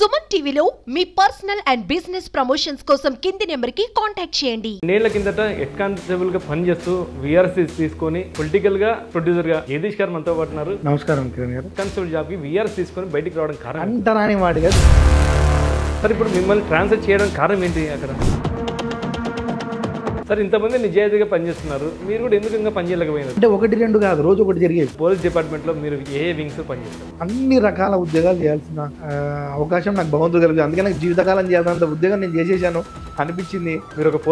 సుమన్ టీవీలో మీ personal and business promotions కోసం కింది నెంబర్కి కాంటాక్ట్ చేయండి. నేళ్ల కిందట హెడ్ కానిస్టేబుల్ గా పనిచేస్తూ విఆర్సీ తీసుకొని పొలిటికల్ గా ప్రొడ్యూసర్ గా జగదీష్ గారు మనతో పాటున్నారు. నమస్కారం కిరణ్ గారు. కానిస్టేబుల్ జాబ్ కి విఆర్సీ తీసుకొని బయటికి రావడం కారణం అంటరాని వాడి గారు. సార్ ఇప్పుడు మిమ్మల్ని ట్రాన్స్ఫర్ చేయడం కారణం ఏంటి అక్కడ? సార్ ఇంతమంది నిజాయితీగా పనిచేస్తున్నారు, మీరు కూడా ఎందుకు ఇంకా పనిచేయలేకపోయినారు? అంటే ఒకటి రెండు కాదు, రోజు ఒకటి జరిగేది. పోలీస్ డిపార్ట్మెంట్ లో మీరు ఏ వింగ్స్ పనిచేస్తారు? అన్ని రకాల ఉద్యోగాలు చేయాల్సిన అవకాశం నాకు భగవంతుడు కలిగింది. అందుకే నాకు జీవితకాలం చేయాలంత ఉద్యోగం నేను చేసేసాను అనిపించింది. మీరు ఒక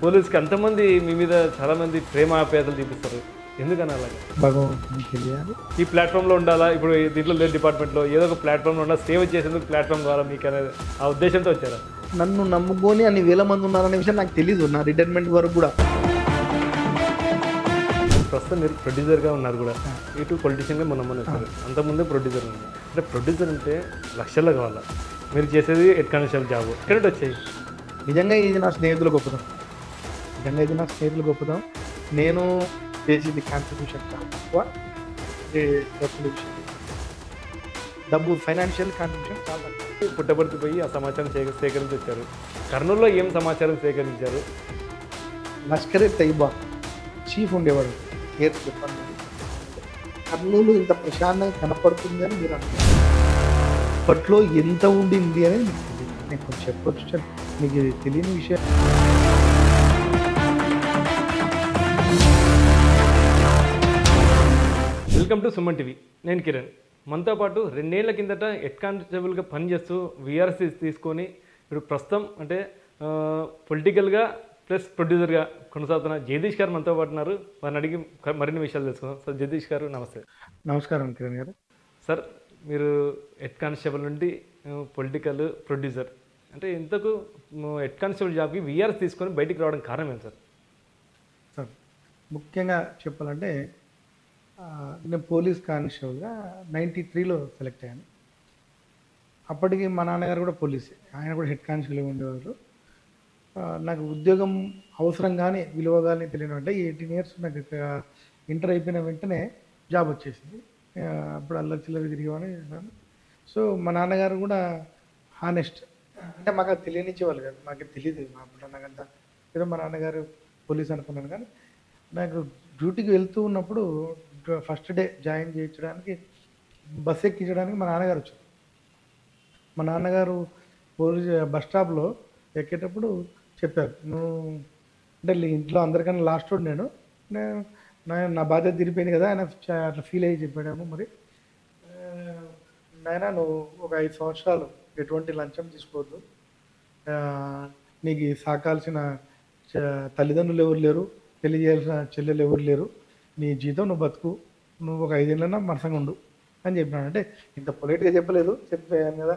పోలీస్కి అంతమంది మీ మీద చాలా మంది ప్రేమ ఆప్యాయతలు చూపిస్తారు, ఎందుకని అలాగే? భగవంతుడికి తెలియాలి. ఈ ప్లాట్ఫామ్లో ఉండాలా, ఇప్పుడు దీంట్లో లేదు డిపార్ట్మెంట్లో ఏదో ఒక ప్లాట్ఫామ్లో ఉండాలి, సేవ చేసేందుకు ప్లాట్ఫామ్ ద్వారా మీకు అనేది ఆ ఉద్దేశంతో వచ్చారా? నన్ను నమ్ముకొని అన్ని వేల మంది ఉన్నారనే విషయం నాకు తెలీదు నా రిటైర్మెంట్ వరకు కూడా. ప్రస్తుతం మీరు ప్రొడ్యూసర్గా ఉన్నారు కూడా, ఇటు పొలిటీషియన్గా మొన్న వచ్చారు, అంతకుముందే ప్రొడ్యూసర్ ఉన్నారు. అంటే ప్రొడ్యూసర్ అంటే లక్షల్లో కావాలా, మీరు చేసేది హెడ్ కానిస్టేబుల్ జాబ్ ఎక్కడ వచ్చాయి? నిజంగా ఇది నా స్నేహితుల గొప్పదం. నేను చేసింది కాంట్రిబ్యూషన్ చాలా తక్కువ, డబ్బు ఫైనాన్షియల్ కాంట్రిబ్యూషన్ చాలా తక్కువ. పుట్టపర్తి పోయి ఆ సమాచారం సేకరించి వచ్చారు. కర్నూలులో ఏం సమాచారం సేకరించారు? లష్కరే తైబా చీఫ్ ఉండేవాడు ఎయిర్ డిపార్ట్మెంట్. కర్నూలు ఇంత ప్రశాంతంగా కనపడుతుంది అని మీరు అంటున్నారు. అప్పట్లో ఎంత ఉండింది అని నేను కొంచెం చెప్పొచ్చు, మీకు తెలియని విషయం. వెల్కమ్ టు సుమన్ టీవీ, నేను కిరణ్. మనతో పాటు 2 ఏళ్ల కిందట హెడ్ కానిస్టేబుల్గా పనిచేస్తూ విఆర్సీ తీసుకొని ఇప్పుడు ప్రస్తుతం అంటే పొలిటికల్గా ప్లస్ ప్రొడ్యూసర్గా కొనసాగుతున్న జగదీష్ గారు మనతో పాటు ఉన్నారు. వారిని అడిగి మరిన్ని విషయాలు తెలుసుకుందాం. సార్ జగదీష్ గారు నమస్తే. నమస్కారం కిరణ్ గారు. సార్ మీరు హెడ్ కానిస్టేబుల్ నుండి పొలిటికల్ ప్రొడ్యూసర్, అంటే ఇంతకు హెడ్ కానిస్టేబుల్ జాబ్కి విఆర్సీ తీసుకొని బయటికి రావడం కారణం ఏంటి సార్? సార్ ముఖ్యంగా చెప్పాలంటే నేను పోలీస్ కానిస్టేబుల్గా 93లో సెలెక్ట్ అయ్యాను. అప్పటికి మా నాన్నగారు కూడా పోలీసే, ఆయన కూడా హెడ్ కానిస్టేబుల్గా ఉండేవారు. నాకు ఉద్యోగం అవసరం కానీ విలువ కానీ తెలియని అంటే 18 years నాకు ఇంటర్ అయిపోయిన వెంటనే జాబ్ వచ్చేసింది. అప్పుడు అల్లరి చిల్లరి తిరిగేవాడిని. సో మా నాన్నగారు కూడా హానెస్ట్, అంటే మాకు అది తెలియనిచ్చేవాళ్ళు కాదు, మాకు తెలియదు. అప్పుడు నాకంతా ఏదో మా నాన్నగారు పోలీస్ అనుకున్నాను. కానీ నాకు డ్యూటీకి వెళ్తూ ఉన్నప్పుడు ఫస్ట్ డే జాయిన్ చేయించడానికి బస్ ఎక్కించడానికి మా నాన్నగారు వచ్చారు. మా నాన్నగారు పోలీస్ బస్ స్టాప్లో ఎక్కేటప్పుడు చెప్పారు, నువ్వు అంటే ఇంట్లో అందరికన్నా లాస్ట్ నేను నా బాధ్యత తిరిగిపోయింది కదా, ఆయన అట్లా ఫీల్ అయ్యి చెప్పాడేమో మరి. నాయన నువ్వు ఒక 5 సంవత్సరాలు ఎటువంటి లంచం తీసుకోవద్దు, నీకు సాకాల్సిన తల్లిదండ్రులు ఎవరు లేరు, పెళ్లి చేయాల్సిన చెల్లెలు ఎవరు లేరు, నీ జీతం నువ్వు బతుకు, నువ్వు ఒక 5 ఏళ్ళన్నా మనసంగా ఉండు అని చెప్పినాడు. అంటే ఇంత పొలైట్గా చెప్పలేదు, చెప్పాను కదా.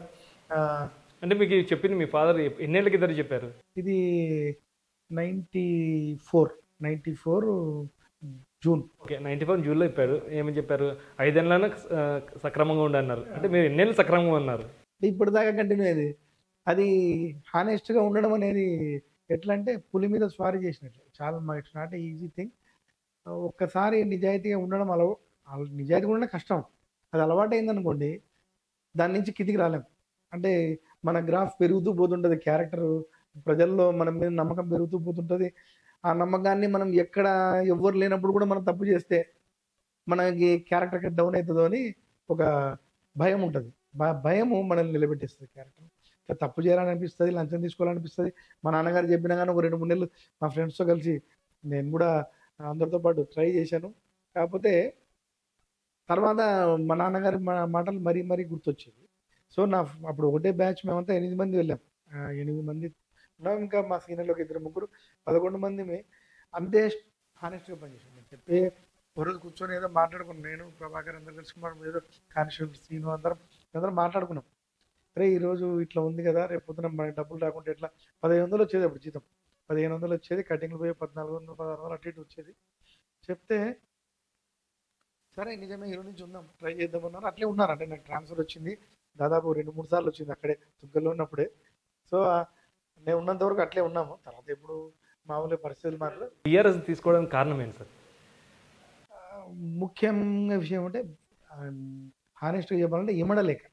అంటే మీకు చెప్పింది మీ ఫాదర్ ఎన్నేళ్ళకి ఇద్దరు చెప్పారు? ఇది 94 జూన్. ఓకే, 94 జూన్లో చెప్పారు. ఏమని చెప్పారు? 5 ఏళ్ళైనా సక్రమంగా ఉండి అన్నారు. అంటే మీరు ఎన్నేళ్ళు సక్రమంగా ఉన్నారు? ఇప్పటిదాకా కంటిన్యూ అయ్యేది. అది హానెస్ట్గా ఉండడం అనేది ఎట్లా అంటే పులి మీద స్వారీ చేసినట్లు. చాలా ఇట్స్ నాట్ ఈజీ థింగ్. ఒక్కసారి నిజాయితీగా ఉండడం నిజాయితీగా ఉండడం కష్టం. అది అలవాటు అయిందనుకోండి, దాని నుంచి కిందికి రాలేం. అంటే మన గ్రాఫ్ పెరుగుతూ పోతుంటుంది, క్యారెక్టర్ ప్రజల్లో మన మీద నమ్మకం పెరుగుతూ పోతుంటుంది. ఆ నమ్మకాన్ని మనం ఎక్కడ ఎవ్వరు లేనప్పుడు కూడా మనం తప్పు చేస్తే మనకి క్యారెక్టర్ డౌన్ అవుతుందో అని ఒక భయం ఉంటుంది. భయము మనల్ని నిలబెట్టేస్తుంది. క్యారెక్టర్ తప్పు చేయాలని అనిపిస్తుంది, లంచం తీసుకోవాలనిపిస్తుంది. మా నాన్నగారు చెప్పినా కానీ ఒక 2-3 నెలలు మా ఫ్రెండ్స్తో కలిసి నేను కూడా అందరితో పాటు ట్రై చేశాను. కాకపోతే తర్వాత మా నాన్నగారి మాటలు మరీ మరీ గుర్తొచ్చేది. సో అప్పుడు ఒకటే బ్యాచ్ మేమంతా 8 మంది వెళ్ళాం. 8 మంది ఉన్నాం. ఇంకా మా సీనియర్లో 2-3 11 మంది అంతే హానెస్ట్గా పనిచేసాం. నేను చెప్పే రోజు కూర్చొని ఏదో మాట్లాడుకున్నాం. నేను ప్రభాకర్ అందరు కలిసి ఏదో కానిస్టేబుల్ సీను అందరం మాట్లాడుకున్నాం. అరే ఈరోజు ఇట్లా ఉంది కదా, రేపు పొద్దున మనకి డబ్బులు రాకుంటే ఎట్లా. 1500 వచ్చేది అప్పుడు జీతం, 1500 వచ్చేది. కటింగ్లు పోయి 1400 1600 అటు ఇటు వచ్చేది. చెప్తే సరే నిజమే ఈరోజు నుంచి ఉందాం, ట్రై చేద్దామన్నారు. అట్లే ఉన్నారు. అంటే నాకు ట్రాన్స్ఫర్ వచ్చింది దాదాపు 2-3 సార్లు వచ్చింది అక్కడే తుగ్గల్లో ఉన్నప్పుడే. సో నేను ఉన్నంత వరకు అట్లే ఉన్నాము. తర్వాత ఎప్పుడు మామూలుగా పరిస్థితులు మాత్రం. విఆర్ఎస్ తీసుకోవడానికి కారణం ఏంటి సార్? ముఖ్యంగా విషయం అంటే హానెస్ట్గా చెప్పాలంటే ఇమడలేక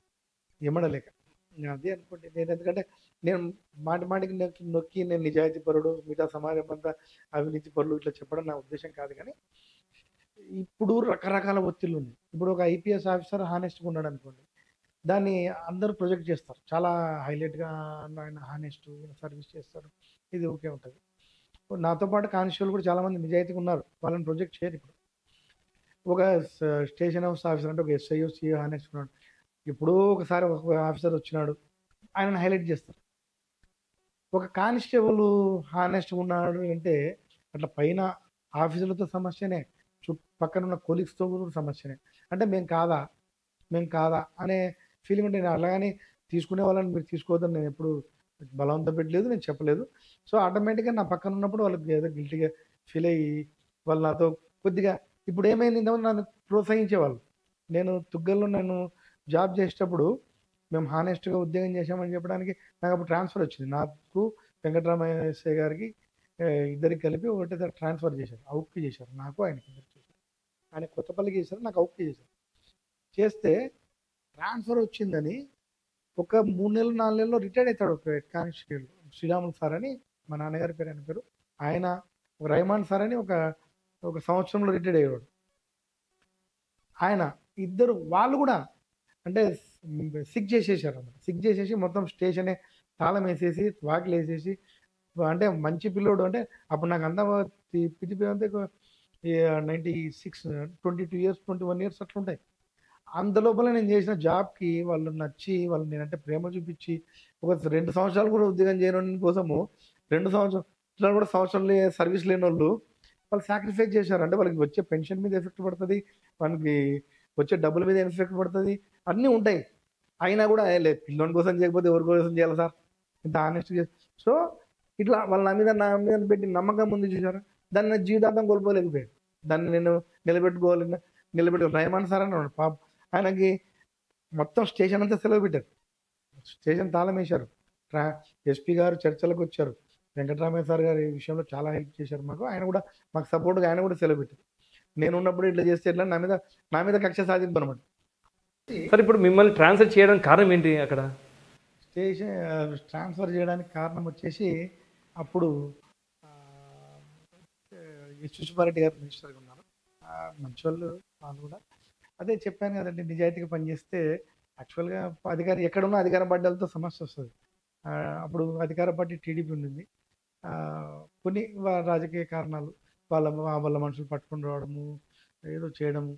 అదే అనుకోండి. నేను ఎందుకంటే నేను మాటికి నొక్కి నేను నిజాయితీ పరుడు, మిగతా సమాజం అంతా అవినీతి పరులు ఇట్లా చెప్పడం నా ఉద్దేశ్యం కాదు. కానీ ఇప్పుడు రకరకాల ఒత్తిళ్ళు ఉన్నాయి. ఇప్పుడు ఒక ఐపీఎస్ ఆఫీసర్ హానెస్ట్గా ఉన్నాడు అనుకోండి, దాన్ని అందరూ ప్రొజెక్ట్ చేస్తారు. చాలా హైలైట్గా ఆయన హానెస్ట్, ఈయన సర్వీస్ చేస్తాడు, ఇది ఓకే ఉంటుంది. నాతో పాటు కానిస్టేబుల్ కూడా చాలామంది నిజాయితీగా ఉన్నారు, వాళ్ళని ప్రొజెక్ట్ చేయరు. ఇప్పుడు ఒక స్టేషన్ హౌస్ ఆఫీసర్ అంటే ఒక ఎస్ఐఓ సిఓ హానెస్ట్ ఉన్నాడు, ఎప్పుడో ఒకసారి ఒక ఆఫీసర్ వచ్చినాడు, ఆయనను హైలైట్ చేస్తారు. ఒక కానిస్టేబుల్ హానెస్ట్గా ఉన్నాడు అంటే అట్లా పైన ఆఫీసులతో సమస్యనే, చుట్టుపక్కన ఉన్న కొలీగ్స్తో కూడా సమస్యనే. అంటే మేము కాదా అనే ఫీలింగ్ ఉంటే, నేను అలాగని తీసుకునే వాళ్ళని మీరు తీసుకోవద్దని నేను ఎప్పుడు బలవంతం పెట్టలేదు, నేను చెప్పలేదు. సో ఆటోమేటిక్గా నా పక్కన ఉన్నప్పుడు వాళ్ళకి ఏదో గిల్టీగా ఫీల్ అయ్యి వాళ్ళు నాతో కొద్దిగా, ఇప్పుడు ఏమైంది ఇంతకుముందు నన్ను ప్రోత్సహించేవాళ్ళు. నేను తుగ్గల్లో నేను జాబ్ చేసేటప్పుడు మేము హానెస్ట్గా ఉద్యోగం చేశామని చెప్పడానికి నాకు అప్పుడు ట్రాన్స్ఫర్ వచ్చింది. నాకు వెంకటరామయ్య ఎస్ఐ గారికి ఇద్దరికి కలిపి ఒకటే ట్రాన్స్ఫర్ చేశారు, అవుట్కి చేశారు, నాకు ఆయనకి ఇద్దరు చేశారు. ఆయన కొత్తపల్లికి చేశారు, నాకు అవుట్కి చేశారు. చేస్తే ట్రాన్స్ఫర్ వచ్చిందని ఒక 3 నెలలు 4 నెలల్లో రిటైర్డ్ అవుతాడు ఒక హెడ్ కానిస్టేబుల్, శ్రీరాములు సార్ అని, మా నాన్నగారి పేరు ఆయన పేరు. ఆయన రైమాన్ సార్ అని ఒక సంవత్సరంలో రిటైర్డ్ అయ్యాడు. ఆయన ఇద్దరు వాళ్ళు కూడా అంటే సిక్ చేసేసారు అన్నమాట. సిక్ చేసేసి మొత్తం స్టేషనే తాళం వేసేసి వాకిలు వేసేసి, అంటే మంచి పిల్లోడు. అంటే అప్పుడు నాకు అంతా పిచ్చిపోయితే 96 22 ఇయర్స్ 21 ఇయర్స్ అట్లా ఉంటాయి. అంతలోపల నేను చేసిన జాబ్కి వాళ్ళు నచ్చి, వాళ్ళు నేనంటే ప్రేమ చూపించి ఒక 2 సంవత్సరాలు కూడా ఉద్యోగం చేయడం కోసము 2 సంవత్సరాలు కూడా సంవత్సరం సర్వీస్ లేని వాళ్ళు సాక్రిఫైస్ చేశారు. అంటే వాళ్ళకి వచ్చే పెన్షన్ మీద ఎఫెక్ట్ పడుతుంది, వాళ్ళకి వచ్చే డబ్బుల మీద ఎఫెక్ట్ పడుతుంది, అన్నీ ఉంటాయి. అయినా కూడా లేదు, పిల్లోని కోసం చేయకపోతే ఎవరి కోసం చేయాలి సార్, ఇంత ఆనెస్ట్గా. సో ఇట్లా వాళ్ళు నా మీద పెట్టి నమ్మకం ముందు చూసారు, దాన్ని నా జీవితాంతం కోల్పోలేకపోయాడు. దాన్ని నేను నిలబెట్టు రైమాన్ సార్ అని పాప, ఆయనకి మొత్తం స్టేషన్ అంతా సెలవు పెట్టారు, స్టేషన్ తాళం వేశారు. ఎస్పీ గారు చర్చలకు వచ్చారు, వెంకటరామయ్య సార్ గారు ఈ విషయంలో చాలా హెల్ప్ చేశారు మాకు. ఆయన కూడా మాకు సపోర్ట్గా ఆయన కూడా సెలవు పెట్టారు. నేను ఉన్నప్పుడు ఇట్లా చేస్తే ఇట్లా నా మీద కక్ష సాధింపు అనమాట. సార్ ఇప్పుడు మిమ్మల్ని ట్రాన్స్ఫర్ చేయడానికి కారణం ఏంటి? అక్కడ స్టేషన్ ట్రాన్స్ఫర్ చేయడానికి కారణం వచ్చేసి అప్పుడు సుష్మారెడ్డి గారు మినిస్టర్గా ఉన్నారు, మంచి వాళ్ళు కూడా. అదే చెప్పాను కదండి, నిజాయితీగా పనిచేస్తే యాక్చువల్గా అధికారి ఎక్కడున్నా అధికార పార్టీలతో సమస్య వస్తుంది. అప్పుడు అధికార పార్టీ టీడీపీ ఉండింది. కొన్ని రాజకీయ కారణాలు వాళ్ళ మనుషులు పట్టుకుని రావడము, ఏదో చేయడము.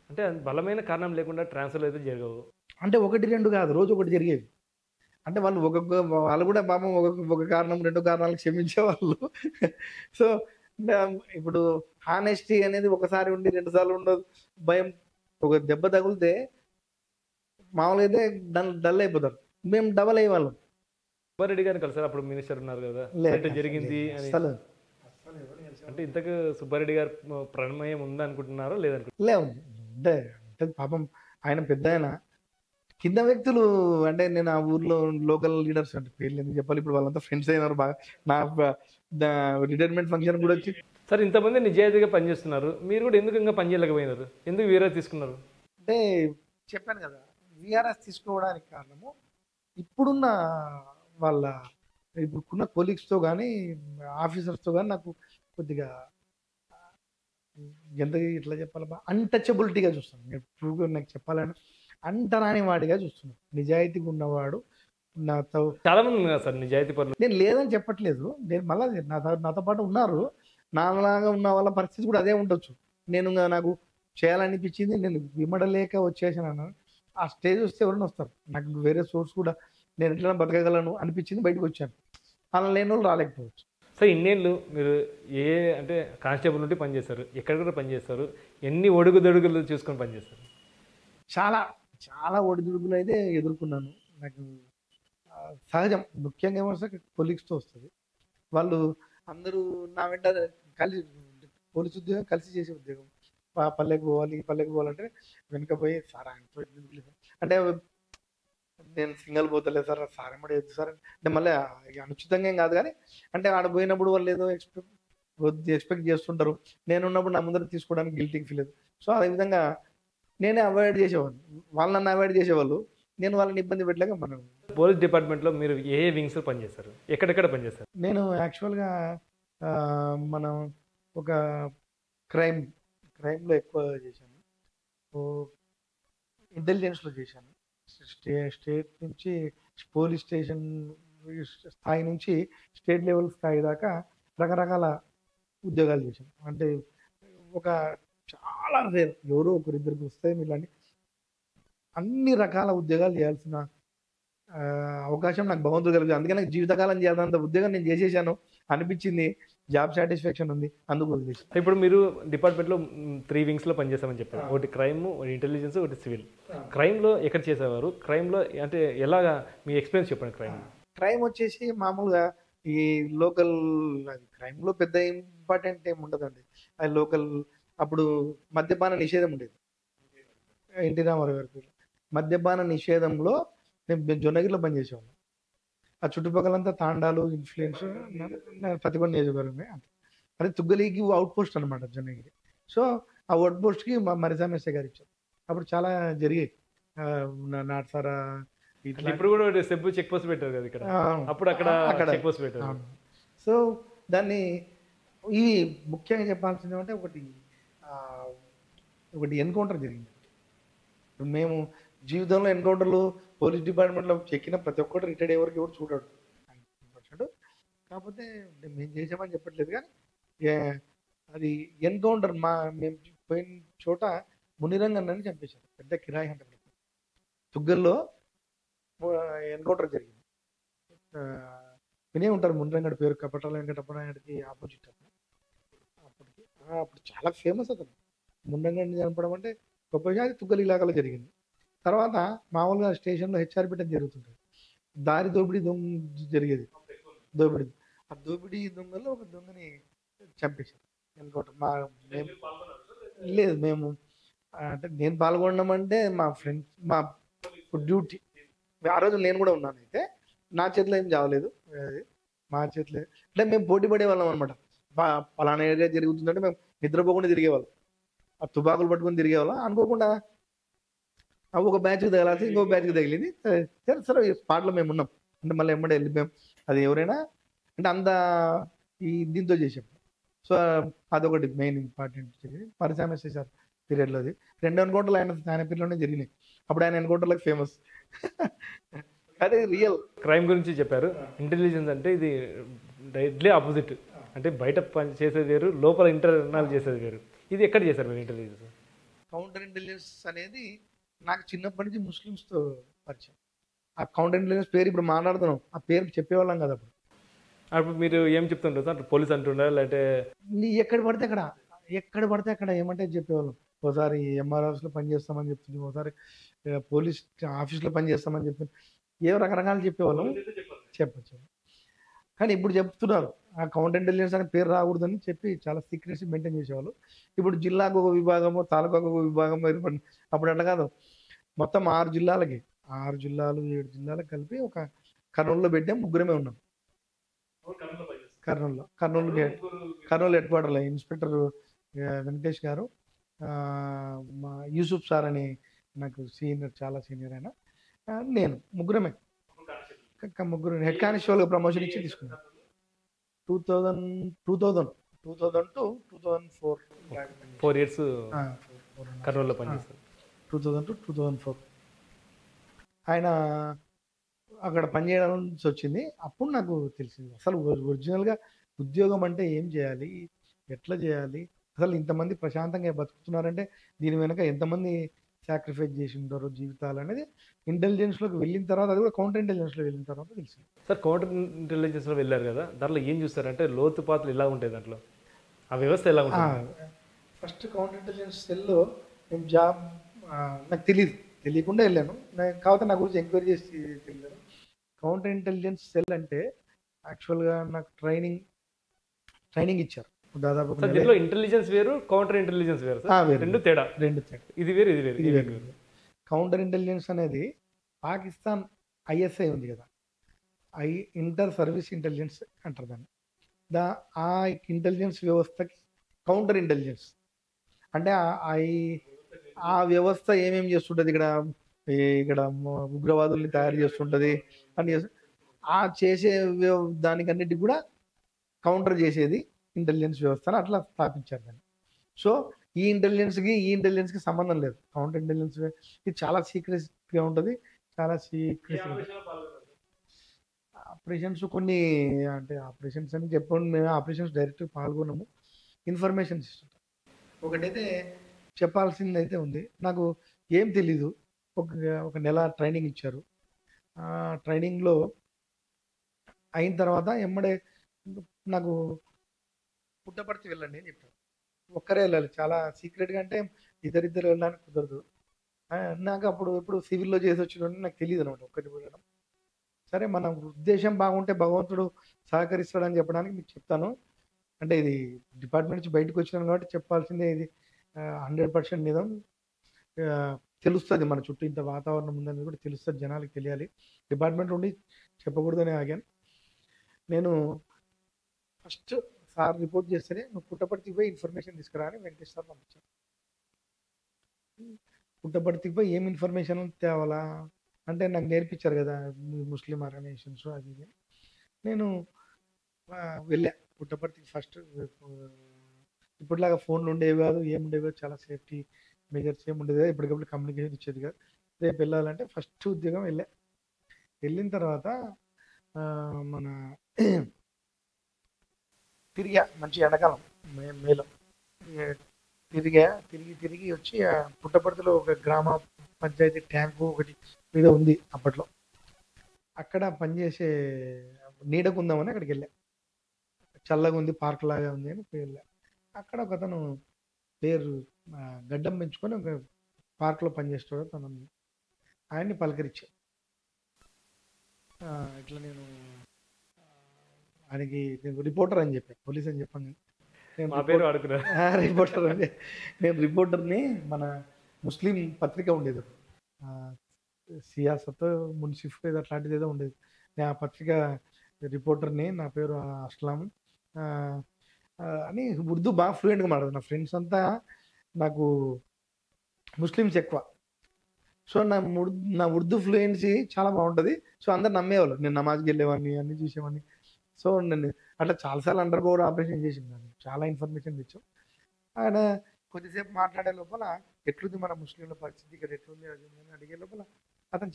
అంటే బలమైన కారణం లేకుండా ట్రాన్స్ఫర్ అయితే జరగవు. అంటే 1 2 కాదు, రోజు ఒకటి జరిగేవి. అంటే వాళ్ళు వాళ్ళు కూడా పాపం ఒక కారణం 2 కారణాలు క్షమించేవాళ్ళు. సో ఇప్పుడు హానెస్టీ అనేది ఒకసారి ఉండి 2 సార్లు ఉండదు. భయం, ఒక దెబ్బ తగిలితే మామూలుగా అయితే డల్ అయిపోతారు, మేము డబల్ అయ్యేవాళ్ళం. సుబ్బారెడ్డి గారిని కలిసారు, అప్పుడు మినిస్టర్ ఉన్నారు కదా, అంటే జరిగింది అని. అంటే ఇంతకు సుబ్బారెడ్డి గారు ప్రమేయం ఉందనుకుంటున్నారో లేదనుకుంటున్నారు? పాపం ఆయన పెద్ద ఆయన, కింద వ్యక్తులు అంటే నేను ఆ ఊర్లో లోకల్ లీడర్స్ అంటే పేర్లు ఎందుకు చెప్పాలి, ఇప్పుడు వాళ్ళంతా ఫ్రెండ్స్ అయినారు బాగా. నా రిటైర్మెంట్ ఫంక్షన్ కూడా వచ్చి, సార్ ఇంతమంది నిజాయితీగా పనిచేస్తున్నారు, మీరు కూడా ఎందుకు ఇంకా పనిచేయలేకపోయినారు, ఎందుకు వీరా తీసుకున్నారు? అంటే చెప్పాను కదా, విఆర్ఎస్ తీసుకోవడానికి కారణము ఇప్పుడున్న ఇప్పుడున్న కొలీగ్స్తో కానీ ఆఫీసర్స్తో కానీ నాకు కొద్దిగా ఎంత ఇట్లా చెప్పాలబ్బా, అన్టచబిలిటీగా చూస్తాను. ఎప్పుడు నాకు చెప్పాలని అంటరాని వాడిగా చూస్తున్నాను. నిజాయితీగా ఉన్నవాడు నాతో చాలా మంది ఉన్నారు సార్ నిజాయితీ పనులు. నేను లేదని చెప్పట్లేదు, నేను మళ్ళీ నాతో పాటు ఉన్నారు, నాలాగా ఉన్న వాళ్ళ పరిస్థితి కూడా అదే ఉండొచ్చు. నాకు చేయాలనిపించింది, నేను విమడలేక వచ్చేసాను. ఆ స్టేజ్ వస్తే ఎవరైనా వస్తారు, నాకు వేరే సోర్స్ కూడా నేను ఎట్లా బతకగలను అనిపించింది, బయటకు వచ్చాను. అలా లేని వాళ్ళు రాలేకపోవచ్చు. సార్ ఇన్నేళ్ళు మీరు అంటే కానిస్టేబుల్ నుండి పనిచేస్తారు, ఎక్కడ కూడా పనిచేస్తారు, ఎన్ని ఒడుగుదొడుగులు చూసుకొని పనిచేస్తారు? చాలా చాలా ఒడిదుడుకులు అయితే ఎదుర్కొన్నాను. నాకు సహజం, ముఖ్యంగా ఏమొస్తే కొలీగ్స్తో వస్తుంది. వాళ్ళు అందరూ నా వెంట కలిసి, పోలీసు ఉద్యోగం కలిసి చేసే ఉద్యోగం, పల్లెకి పోవాలంటే వెనుక పోయి సార్ ఆయనతో అంటే నేను సింగల్ పోతలేదు సార్, సార్ ఏమో లేదు సార్ అంటే మళ్ళీ అనుచితంగా ఏం కాదు, కానీ అంటే ఆడ పోయినప్పుడు వాళ్ళు ఏదో ఎక్స్పెక్ట్ చేస్తుంటారు, నేను ఉన్నప్పుడు నా ముందర తీసుకోవడానికి గిల్టీకి ఫీల్ అవుతుంది. సో అదేవిధంగా నేనే అవాయిడ్ చేసేవాడిని, వాళ్ళు నన్ను అవాయిడ్ చేసేవాళ్ళు, నేను వాళ్ళని ఇబ్బంది పెట్టలేక మనం పోలీస్ డిపార్ట్మెంట్లో మీరు ఏ వింగ్స్లో పనిచేస్తారు, ఎక్కడెక్కడ పనిచేస్తారు? నేను యాక్చువల్గా మనం ఒక క్రైమ్లో ఎక్కువ చేశాను, ఇంటెలిజెన్స్లో చేశాను. స్టేట్ నుంచి పోలీస్ స్టేషన్ స్థాయి నుంచి స్టేట్ లెవెల్ స్థాయి దాకా రకరకాల ఉద్యోగాలు చేశాను. అంటే ఒక చాలా రేర్, ఎవరో ఒకరిద్దరికి వస్తే ఇలాంటి అన్ని రకాల ఉద్యోగాలు చేయాల్సిన అవకాశం నాకు భగవంతుడు కలిగింది. అందుకే నాకు జీవితకాలం చేయాలంత ఉద్యోగం నేను చేసేసాను అనిపించింది. జాబ్ సాటిస్ఫాక్షన్ ఉంది, అందుకు వదిలేసి. ఇప్పుడు మీరు డిపార్ట్మెంట్లో 3 వింగ్స్లో పనిచేస్తామని చెప్పారు. ఒకటి క్రైమ్, ఒకటి ఇంటెలిజెన్స్, ఒకటి సివిల్. క్రైమ్లో ఎక్కడ చేసేవారు? క్రైమ్లో అంటే ఎలాగా మీ ఎక్స్పీరియన్స్ చెప్పండి. క్రైమ్ వచ్చేసి మామూలుగా ఈ లోకల్, అది క్రైమ్లో పెద్ద ఇంపార్టెంట్ ఏమి ఉండదండి. అది లోకల్. అప్పుడు మద్యపాన నిషేధం ఉండేది ఎన్టీ రామారావు గారి. మద్యపాన నిషేధంలో నేను జొన్నగిరిలో పనిచేసేవాళ్ళం. ఆ చుట్టుపక్కలంతా తాండాలు, ఇన్ఫ్లుయెన్స్, ప్రతిభ నియోజకవర్గమే. అది తుగ్గలికి అవుట్ పోస్ట్ అనమాట జొన్నగిరి. సో ఆ అవుట్ పోస్ట్కి మా మరిసామేశ్వర గారు ఇచ్చారు. అప్పుడు చాలా జరిగాయి. నాట్సారా ఇట్లా. ఇప్పుడు కూడా సెబ్బు చెక్ పోస్ట్ పెట్టారు కదా ఇక్కడ. అప్పుడు అక్కడ చెక్ పోస్ట్ పెట్టారు. సో దాన్ని ఈ ముఖ్యంగా చెప్పాల్సింది అంటే ఒకటి ఎన్కౌంటర్ జరిగింది. మేము జీవితంలో ఎన్కౌంటర్లు పోలీస్ డిపార్ట్మెంట్లో చెక్కిన ప్రతి ఒక్కటి రిటైర్డ్ అయ్యేవరకు ఎవరు చూడాడు 100%. కాకపోతే మేము చేసామని చెప్పట్లేదు, కానీ అది ఎన్కౌంటర్. మేము పోయిన చోట మునిరంగన్నని చంపేశారు. పెద్ద కిరాయి హంట తుగ్గల్లో ఎన్కౌంటర్ జరిగింది. వినే ఉంటారు మునిరంగడి పేరు, కపటాల వెంకటప్పనాయుడికి ఆపోజిట్. అప్పుడు చాలా ఫేమస్ అతను. మునిరంగడిని చంపడం అంటే గొప్ప విషయం. అది తుగ్గలి ఇలాకాలో జరిగింది. తర్వాత మామూలుగా స్టేషన్లో హెచ్ఆర్ పెట్టడం జరుగుతుంటుంది. దారి దోపిడీ దొంగ జరిగేది. ఆ దోపిడీ దొంగలో ఒక దొంగని చంపేశారు ఎన్కౌంటర్. లేదు, మేము అంటే నేను పాల్గొనడం మా ఫ్రెండ్స్, మా డ్యూటీ. ఆ రోజు నేను కూడా ఉన్నాను. అయితే నా చేతిలో ఏం చావలేదు, మా చేతిలో అంటే మేము పోటీ పడేవాళ్ళం అనమాట. పలానా ఏరియా జరుగుతుందంటే మేము నిద్రపోకుండా తిరిగేవాళ్ళం. ఆ తుపాకులు పట్టుకొని తిరిగేవాళ్ళం. అనుకోకుండా ఒక బ్యాచ్కి తగలాల్సి ఇంకో బ్యాచ్కి తగిలింది. సరే స్పాట్లో మేము ఉన్నాం అంటే మళ్ళీ ఎమ్మడే వెళ్ళిపోయాం. అది ఎవరైనా అంటే అంత దీంతో చేసాం. సో అదొకటి మెయిన్ ఇంపార్టెంట్ జరిగింది. పరిశ్రమ సార్ పీరియడ్లో అది 2 ఎన్కౌంటర్లు ఆయన పీరియడ్లోనే జరిగినాయి. అప్పుడు ఆయన ఎన్కౌంటర్లకు ఫేమస్. అదే రియల్ క్రైమ్ గురించి చెప్పారు. ఇంటెలిజెన్స్ అంటే ఇది డైరెక్ట్లీ ఆపోజిట్. అంటే బయట పని చేసేది వేరు, లోపల ఇంటర్నల్ చేసేది వేరు. ఇది ఎక్కడ చేశారు మీరు ఇంటెలిజెన్స్? కౌంటర్ ఇంటెలిజెన్స్ అనేది నాకు చిన్నప్పటి నుంచి ముస్లిమ్స్తో పరిచయం. ఆ కౌంటర్ ఇంటెలిజెన్స్ పేరు ఇప్పుడు మాట్లాడుతున్నాం, ఆ పేరు చెప్పేవాళ్ళం కదా అప్పుడు. అప్పుడు మీరు ఏం చెప్తుంటారు సార్? పోలీస్ అంటుండారు లేదంటే ఎక్కడ పడితే అక్కడ ఏమంటే చెప్పేవాళ్ళం. ఒకసారి ఎంఆర్ ఆఫీస్లో పనిచేస్తామని చెప్తుంది, ఒకసారి పోలీస్ ఆఫీస్లో పనిచేస్తామని చెప్తుంది. ఏవో రకరకాలు చెప్పేవాళ్ళం. చెప్పచ్చు. కానీ ఇప్పుడు చెప్తున్నారు ఆ కౌంటర్ ఇంటెలిజెన్స్ అనే పేరు రాకూడదని చెప్పి చాలా సీక్రెసీ మెయింటైన్ చేసేవాళ్ళు. ఇప్పుడు జిల్లాకు ఒక విభాగము, తాలూకాకు ఒక విభాగం ఏర్పడింది. అప్పుడు అట్లా కాదు, మొత్తం 6 జిల్లాలకి 6 జిల్లాలు 7 జిల్లాలకు కలిపి ఒక కర్నూలులో పెట్టాం. ముగ్గురమే ఉన్నాం కర్నూలు హెడ్ క్వార్టర్లో. ఇన్స్పెక్టర్ వెంకటేష్ గారు, మా యూసుఫ్ సార్ అని నాకు సీనియర్, చాలా సీనియర్ అయినా, నేను, ముగ్గురమే. ముగ్గురు హెడ్ కానిస్టేబుల్గా ప్రమోషన్ ఇచ్చి తీసుకున్నాను. 2000 to 2004 4 ఇయర్స్ కర్నూలులో పనిచేస్తారు. 2000 to 2004 ఆయన అక్కడ పనిచేయాల్సి వచ్చింది. అప్పుడు నాకు తెలిసింది అసలు ఒరిజినల్గా ఉద్యోగం అంటే ఏం చేయాలి, ఎట్లా చేయాలి, అసలు ఇంతమంది ప్రశాంతంగా బతుకుతున్నారంటే దీని వెనక ఎంతమంది సాక్రిఫైస్ చేసి ఉంటారు జీవితాలు అనేది ఇంటెలిజెన్స్లోకి వెళ్ళిన తర్వాత, అది కూడా కౌంటర్ ఇంటెలిజెన్స్లో వెళ్ళిన తర్వాత తెలిసింది. సార్ కౌంటర్ ఇంటెలిజెన్స్లో వెళ్ళారు కదా, దాంట్లో ఏం చూస్తారంటే లోతుపాతులు ఎలా ఉంటాయి, దాంట్లో ఆ వ్యవస్థ ఎలా ఉంటుంది? ఫస్ట్ కౌంటర్ ఇంటెలిజెన్స్ సెల్లో నేను జాబ్ నాకు తెలియకుండా వెళ్ళాను. కాకపోతే నా గురించి ఎంక్వైరీ చేసి తెలియదు. కౌంటర్ ఇంటెలిజెన్స్ సెల్ అంటే యాక్చువల్గా నాకు ట్రైనింగ్ ఇచ్చారు దాదాపు. దీంట్లో ఇంటెలిజెన్స్ వేరు, కౌంటర్ ఇంటెలిజెన్స్ వేరు, రెండు తేడా. ఇది వేరు, ఇది వేరు. కౌంటర్ ఇంటెలిజెన్స్ అనేది పాకిస్తాన్ ఐఎస్ఐ ఉంది కదా, ఇంటర్ సర్వీస్ ఇంటెలిజెన్స్ అంటారు దాన్ని. ఆ ఇంటెలిజెన్స్ వ్యవస్థకి కౌంటర్ ఇంటెలిజెన్స్ అంటే ఆ వ్యవస్థ ఏమేమి చేస్తుంటుంది, ఇక్కడ ఇక్కడ ఉగ్రవాదుల్ని తయారు చేస్తుంటది అని ఆ చేసే దానికన్నిటికి కూడా కౌంటర్ చేసేది ఇంటెలిజెన్స్ వ్యవస్థను అట్లా స్థాపించారు దాన్ని. సో ఈ ఇంటెలిజెన్స్కి సంబంధం లేదు. కౌంటర్ ఇంటెలిజెన్స్ ఇది చాలా సీక్రెట్గా ఉంటుంది, చాలా సీక్రెట్ ఆపరేషన్స్ కొన్ని, అంటే ఆపరేషన్స్ అని చెప్పండి, మేము ఆపరేషన్స్ డైరెక్ట్ పాల్గొన్నాము. ఇన్ఫర్మేషన్ ఇస్తుంటాం. ఒకటైతే చెప్పాల్సింది అయితే ఉంది, నాకు ఏం తెలీదు. ఒక నెల ట్రైనింగ్ ఇచ్చారు. ఆ ట్రైనింగ్లో అయిన తర్వాత ఎమ్మడే నాకు పుట్టపర్తి వెళ్ళండి అని చెప్పారు. ఒక్కరే వెళ్ళాలి, చాలా సీక్రెట్గా, అంటే ఇద్దరిద్దరు వెళ్ళడానికి కుదరదు. నాకు అప్పుడు ఎప్పుడు సివిల్లో చేసి వచ్చిన నాకు తెలియదు అనమాట ఒక్కటి వెళ్ళడం. సరే మన ఉద్దేశం బాగుంటే భగవంతుడు సహకరిస్తాడని చెప్పడానికి మీకు చెప్తాను. అంటే ఇది డిపార్ట్మెంట్ నుంచి బయటకు వచ్చినాను కాబట్టి చెప్పాల్సిందే. ఇది 100% నిజం. తెలుస్తుంది మన చుట్టూ ఇంత వాతావరణం ఉందని కూడా తెలుస్తుంది, జనాలకు తెలియాలి. డిపార్ట్మెంట్ ఉండి చెప్పకూడదని ఆగాను. నేను ఫస్ట్ సార్ రిపోర్ట్ చేస్తేనే నువ్వు పుట్టపర్తికి పోయి ఇన్ఫర్మేషన్ తీసుకురా అని వెంకటేష్ సార్ పంపించాను. పుట్టపర్తికి పోయి ఏం ఇన్ఫర్మేషన్ తేవాలా అంటే నాకు నేర్పించారు కదా ముస్లిం ఆర్గనైజేషన్స్ అది ఇది. నేను వెళ్ళా పుట్టపర్తికి. ఫస్ట్ ఇప్పటిలాగా ఫోన్లు ఉండేవి కాదు, ఏముండేవి కాదు, చాలా సేఫ్టీ మెజర్స్ ఏముండేది కాదు, ఎప్పటికప్పుడు కమ్యూనికేషన్ ఇచ్చేది కాదు. రేపు వెళ్ళాలంటే ఫస్ట్ ఉద్యోగం వెళ్ళిన తర్వాత మన తిరిగా మంచి ఎండాకాలం మేలో తిరిగి వచ్చి పుట్టపర్తిలో ఒక గ్రామ పంచాయతీ ట్యాంకు ఒకటి మీద ఉంది అప్పట్లో, అక్కడ పనిచేసే నీడకుందామని అక్కడికి వెళ్ళా. చల్లగా ఉంది, పార్క్ లాగా ఉంది అని వెళ్ళా. అక్కడ ఒక అతను పేరు గడ్డం పెంచుకొని ఒక పార్క్లో పనిచేస్తాడు తను, ఆయన్ని పలకరించా. ఇట్లా నేను ఆయనకి నేను రిపోర్టర్ అని చెప్పాను, పోలీస్ అని చెప్పాను. రిపోర్టర్ అంటే నేను రిపోర్టర్ని, మన ముస్లిం పత్రిక ఉండేది సియాసత్ మున్సిఫ్ ఏదో అట్లాంటిది ఏదో ఉండేది. నేను ఆ పత్రిక రిపోర్టర్ని, నా పేరు అస్లాం అని ఉర్దూ బాగా ఫ్లూయెంట్గా మాట్లాడదు. నా ఫ్రెండ్స్ అంతా నాకు ముస్లిమ్స్ ఎక్కువ. సో నా ఉర్దూ ఫ్లూయెన్సీ చాలా బాగుంటుంది. సో అందరు నమ్మేవాళ్ళు, నేను నమాజ్కి వెళ్ళేవాడిని, అన్నీ చూసేవాడిని. సో నేను అట్లా చాలాసార్లు అండర్ కవర్ ఆపరేషన్ చేసింది, చాలా ఇన్ఫర్మేషన్ తెచ్చాం. ఆయన కొద్దిసేపు మాట్లాడే లోపల ఎట్లుంది మన ముస్లింల పరిస్థితి ఇక్కడ ఎట్లుంది అది అని అడిగే లోపల అతను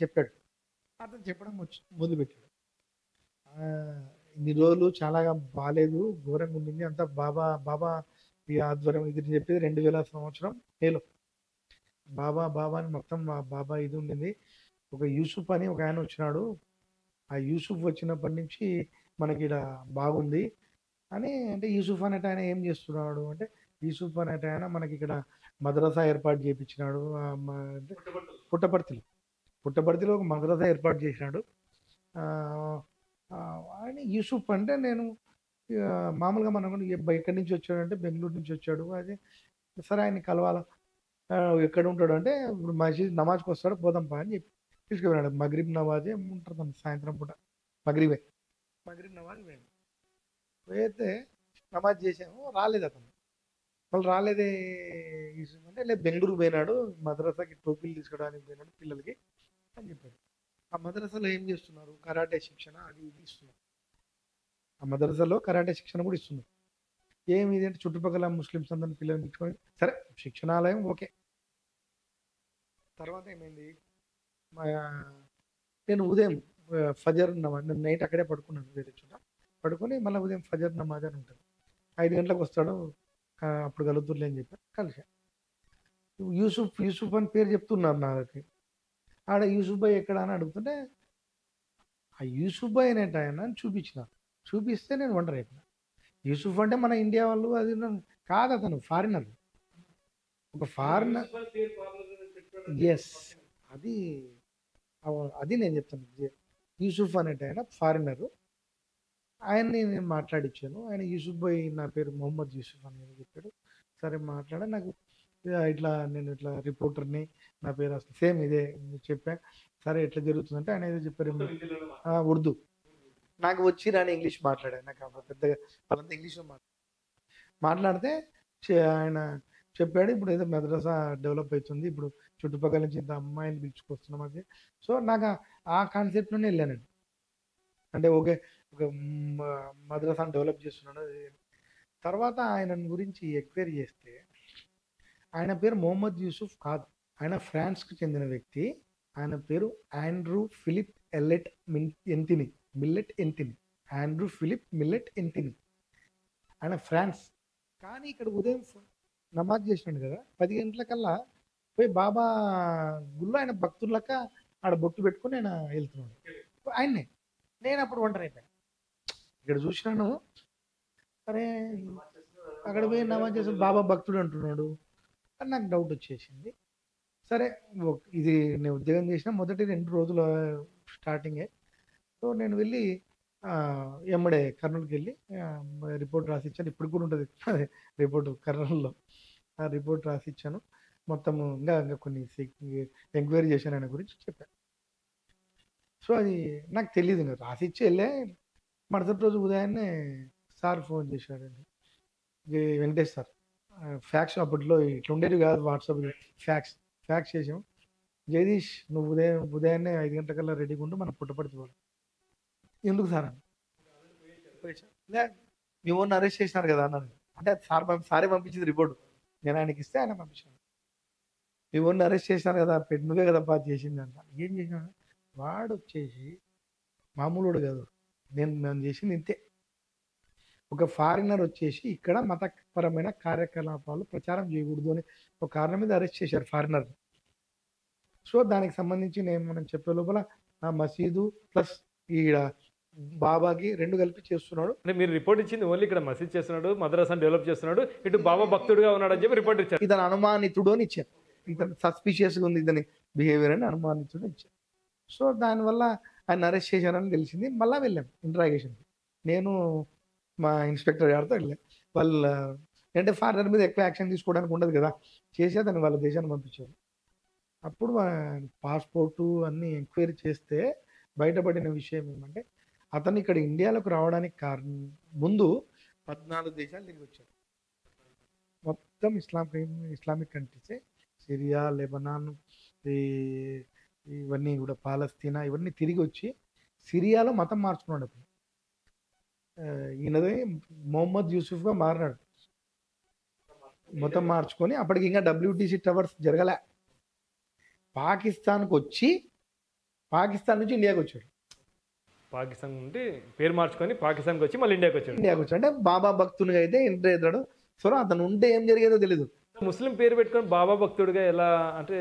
చెప్పడం మొదలుపెట్టాడు. ఇన్ని రోజులు చాలా బాగాలేదు, ఘోరంగా ఉండింది అంతా, బాబా ఈ ఆధ్వర్యం ఇది చెప్పేది 2000 సంవత్సరం మేలో బాబా అని మొత్తం బాబా ఇది ఉండింది. ఒక యూసుఫ్ అని ఒక ఆయన వచ్చినాడు, ఆ యూసుఫ్ వచ్చినప్పటి నుంచి మనకి ఇలా బాగుంది అని. అంటే యూసుఫ్ అనేట ఆయన ఏం చేస్తున్నాడు అంటే, యూసుఫ్ అనేట ఆయన మనకి ఇక్కడ మద్రసా ఏర్పాటు చేయించినాడు. అంటే పుట్టపర్తిలో ఒక మద్రసా ఏర్పాటు చేసినాడు ఆయన. యూసుఫ్ అంటే నేను మామూలుగా మనం ఎక్కడి నుంచి వచ్చాడంటే బెంగళూరు నుంచి వచ్చాడు. అదే సరే ఆయన కలవాలా, ఎక్కడ ఉంటాడు అంటే ఇప్పుడు మసీద్ నమాజ్కి వస్తాడు, పోదాంపా అని చెప్పి తీసుకుపోయినాడు. మగ్రిబ్ నమాజే ఉంటుంది సాయంత్రం పూట, మగ్రిబ్ నమాజ్ పోయితే నమాజ్ చేసాము. రాలేదు అతను, వాళ్ళు రాలేదే యూసుఫ్ అంటే, లేదు బెంగళూరు పోయినాడు, మద్రసాకి టోపీలు తీసుకోవడానికి పోయినాడు పిల్లలకి అని చెప్పాడు. ఆ మద్రసాలో ఏం చేస్తున్నారు, కరాటే శిక్షణ అది ఇది ఇస్తున్నారు. ఆ మద్రసాలో కరాటే శిక్షణ కూడా ఇస్తున్నారు. ఏమి ఇది అంటే చుట్టుపక్కల ముస్లిమ్స్ అందరిని పిల్లల్ని తెచ్చుకొని, సరే శిక్షణాలయం ఓకే. తర్వాత ఏమైంది, నేను ఉదయం ఫజర్ నమాజ్, నేను నైట్ అక్కడే పడుకున్నాను వేరే చోట పడుకొని, మళ్ళీ ఉదయం ఫజర్ నమాజ్ అని ఉంటుంది, 5 గంటలకు వస్తాడు, అప్పుడు కలుగుతుర్లే అని చెప్పి కలిసా. యూసుఫ్ అని పేరు చెప్తున్నారు నాకు. ఆడ యూసుఫ్ భాయ్ ఎక్కడ అని అడుగుతుంటే, ఆ యూసుఫ్ భాయ్ అనేట ఆయన చూపిస్తే నేను వండర్ అయిపోయినా. యూసుఫ్ అంటే మన ఇండియా వాళ్ళు అది కాదు, అతను ఫారినర్, ఒక ఫారినర్. ఎస్, అది నేను చెప్తాను. యూసుఫ్ అనేట ఆయన ఫారినరు, ఆయన్ని నేను మాట్లాడించాను. ఆయన యూసుఫ్ భాయ్, నా పేరు మొహమ్మద్ యూసుఫ్ అని చెప్పాడు. సరే మాట్లాడా, నాకు నేను ఇట్లా రిపోర్టర్ని, నా పేరు అసలు సేమ్ ఇదే చెప్పా. సరే ఎట్లా జరుగుతుందంటే ఆయన ఏదో చెప్పారు ఉర్దూ, నాకు వచ్చి రాని ఇంగ్లీష్ మాట్లాడాను. నాకు పెద్దగా వాళ్ళంతా ఇంగ్లీష్లో మాట్లాడితే ఆయన చెప్పాడు, ఇప్పుడు ఏదో మద్రసా డెవలప్ అవుతుంది, ఇప్పుడు చుట్టుపక్కల నుంచి ఇంత అమ్మాయిని పిలుచుకొస్తున్నాం అది. సో నాకు ఆ కాన్సెప్ట్లోనే వెళ్ళానండి. అంటే ఓకే, ఒక మద్రసాను డెవలప్ చేస్తున్నాడు అది. తర్వాత ఆయన గురించి ఎంక్వైరీ చేస్తే ఆయన పేరు మొహమ్మద్ యూసుఫ్ కాదు, ఆయన ఫ్రాన్స్కి చెందిన వ్యక్తి. ఆయన పేరు ఆండ్రూ ఫిలిప్ ఎల్లెట్ ఎంతిని, మిల్లెట్ ఎంతిని, ఆండ్రూ ఫిలిప్ మిల్లెట్ ఎంతిని. ఆయన ఫ్రాన్స్. కానీ ఇక్కడ ఉదయం నమాజ్ చేసినాడు కదా, 10 గంటలకల్లా పోయి బాబా గుళ్ళో ఆయన భక్తులక ఆడ బొట్టు పెట్టుకుని ఆయన వెళ్తున్నాడు ఆయన్నే. నేను అప్పుడు ఒంటరి అయిపోయాను. ఇక్కడ చూసినాను, సరే అక్కడ పోయి నమాజ్ చేసి బాబా భక్తుడు అంటున్నాడు అని నాకు డౌట్ వచ్చేసింది. సరే ఇది నేను ఉద్యోగం చేసిన మొదటి 2 రోజులు స్టార్టింగే. సో నేను వెళ్ళి ఎమ్మడే కర్నూలుకి వెళ్ళి రిపోర్ట్ రాసిచ్చాను. ఇప్పుడు కూడా ఉంటుంది రిపోర్ట్ కర్నూలులో. ఆ రిపోర్ట్ రాసిచ్చాను. మొత్తం ఇంకా కొన్ని ఎంక్వైరీ చేశాను ఆయన గురించి చెప్పాను. సో అది నాకు తెలియదు, ఇంకా రాసిచ్చి వెళ్ళే. మరుసటి రోజు ఉదయాన్నే సార్ ఫోన్ చేశాడండి, వెంకటేష్ సార్. ఫ్యాక్స్ అప్పట్లో ఇట్లా ఉండేది కాదు, వాట్సాప్ ఫ్యాక్స్ చేసాం. జగదీష్ నువ్వు ఉదయాన్నే 5 గంటలకల్లా రెడీగా ఉండు, మనం పుట్టపర్తి పోవాలి. ఎందుకు సార్ అని, లే మీ ఓన్ అరెస్ట్ చేసినారు కదా అన్నాను. అంటే సారే పంపించింది రిపోర్ట్, నేను ఆయనకి ఇస్తే ఆయన పంపించాను. మీ ఓన్ అరెస్ట్ చేసినారు కదా, నువ్వే కదా బాధ చేసింది అంట. ఏం చేసినా వాడు వచ్చేసి మామూలుడు కాదు, మేము చేసింది ఇంతే. ఒక ఫారినర్ వచ్చేసి ఇక్కడ మతపరమైన కార్యకలాపాలు ప్రచారం చేయకూడదు అని ఒక కారణం మీద అరెస్ట్ చేశారు ఫారినర్. సో దానికి సంబంధించి మనం చెప్పే లోపల ఆ మసీదు ప్లస్ ఈడ బాబాకి 2 కలిపి చేస్తున్నాడు. అంటే మీరు రిపోర్ట్ ఇచ్చింది ఓన్లీ ఇక్కడ మసీద్ చేస్తున్నాడు, మద్రసాను డెవలప్ చేస్తున్నాడు, ఇటు బాబా భక్తుడుగా ఉన్నాడు అని చెప్పి రిపోర్ట్ ఇచ్చారు. ఇతను అనుమానితుడు అని ఇచ్చారు, ఇతను సస్పిషియస్గా ఉంది ఇతని బిహేవియర్ అని అనుమానితుడు ఇచ్చారు. సో దానివల్ల ఆయన అరెస్ట్ చేశారని తెలిసింది. మళ్ళీ వెళ్ళాం ఇంట్రాగేషన్కి, నేను మా ఇన్స్పెక్టర్ గారితో వెళ్ళాం. వాళ్ళ అంటే ఫారినర్ మీద ఎక్కువ యాక్షన్ తీసుకోవడానికి ఉండదు కదా, చేసేదని వాళ్ళ దేశాన్ని పంపించారు. అప్పుడు పాస్పోర్టు అన్నీ ఎంక్వైరీ చేస్తే బయటపడిన విషయం ఏమంటే అతను ఇక్కడ ఇండియాలోకి రావడానికి కారణం ముందు 14 దేశాలు తిరిగి వచ్చాడు. మొత్తం ఇస్లామిక్ కంట్రీసే, సిరియా, లెబనాన్, ఇవన్నీ కూడా పాలస్తీనా, ఇవన్నీ తిరిగి వచ్చి సిరియాలో మతం మార్చుకున్నాడు. అప్పుడు ఈయనదే మొహమ్మద్ యూసుఫ్గా మారినాడు. మొత్తం మార్చుకొని అప్పటికి ఇంకా WTC టవర్స్ జరగలే. పాకిస్తాన్కి వచ్చి పాకిస్తాన్ నుంచి ఇండియాకి వచ్చాడు. పాకిస్తాన్ నుండి పేరు మార్చుకొని పాకిస్తాన్కి వచ్చి మళ్ళీ ఇండియాకి వచ్చాడు. అంటే బాబా భక్తునిగా అయితే ఎంటర్ అవుతాడు. సో అతను ఉంటే ఏం జరిగేదో తెలీదు. ముస్లిం పేరు పెట్టుకొని బాబా భక్తుడిగా ఎలా అంటే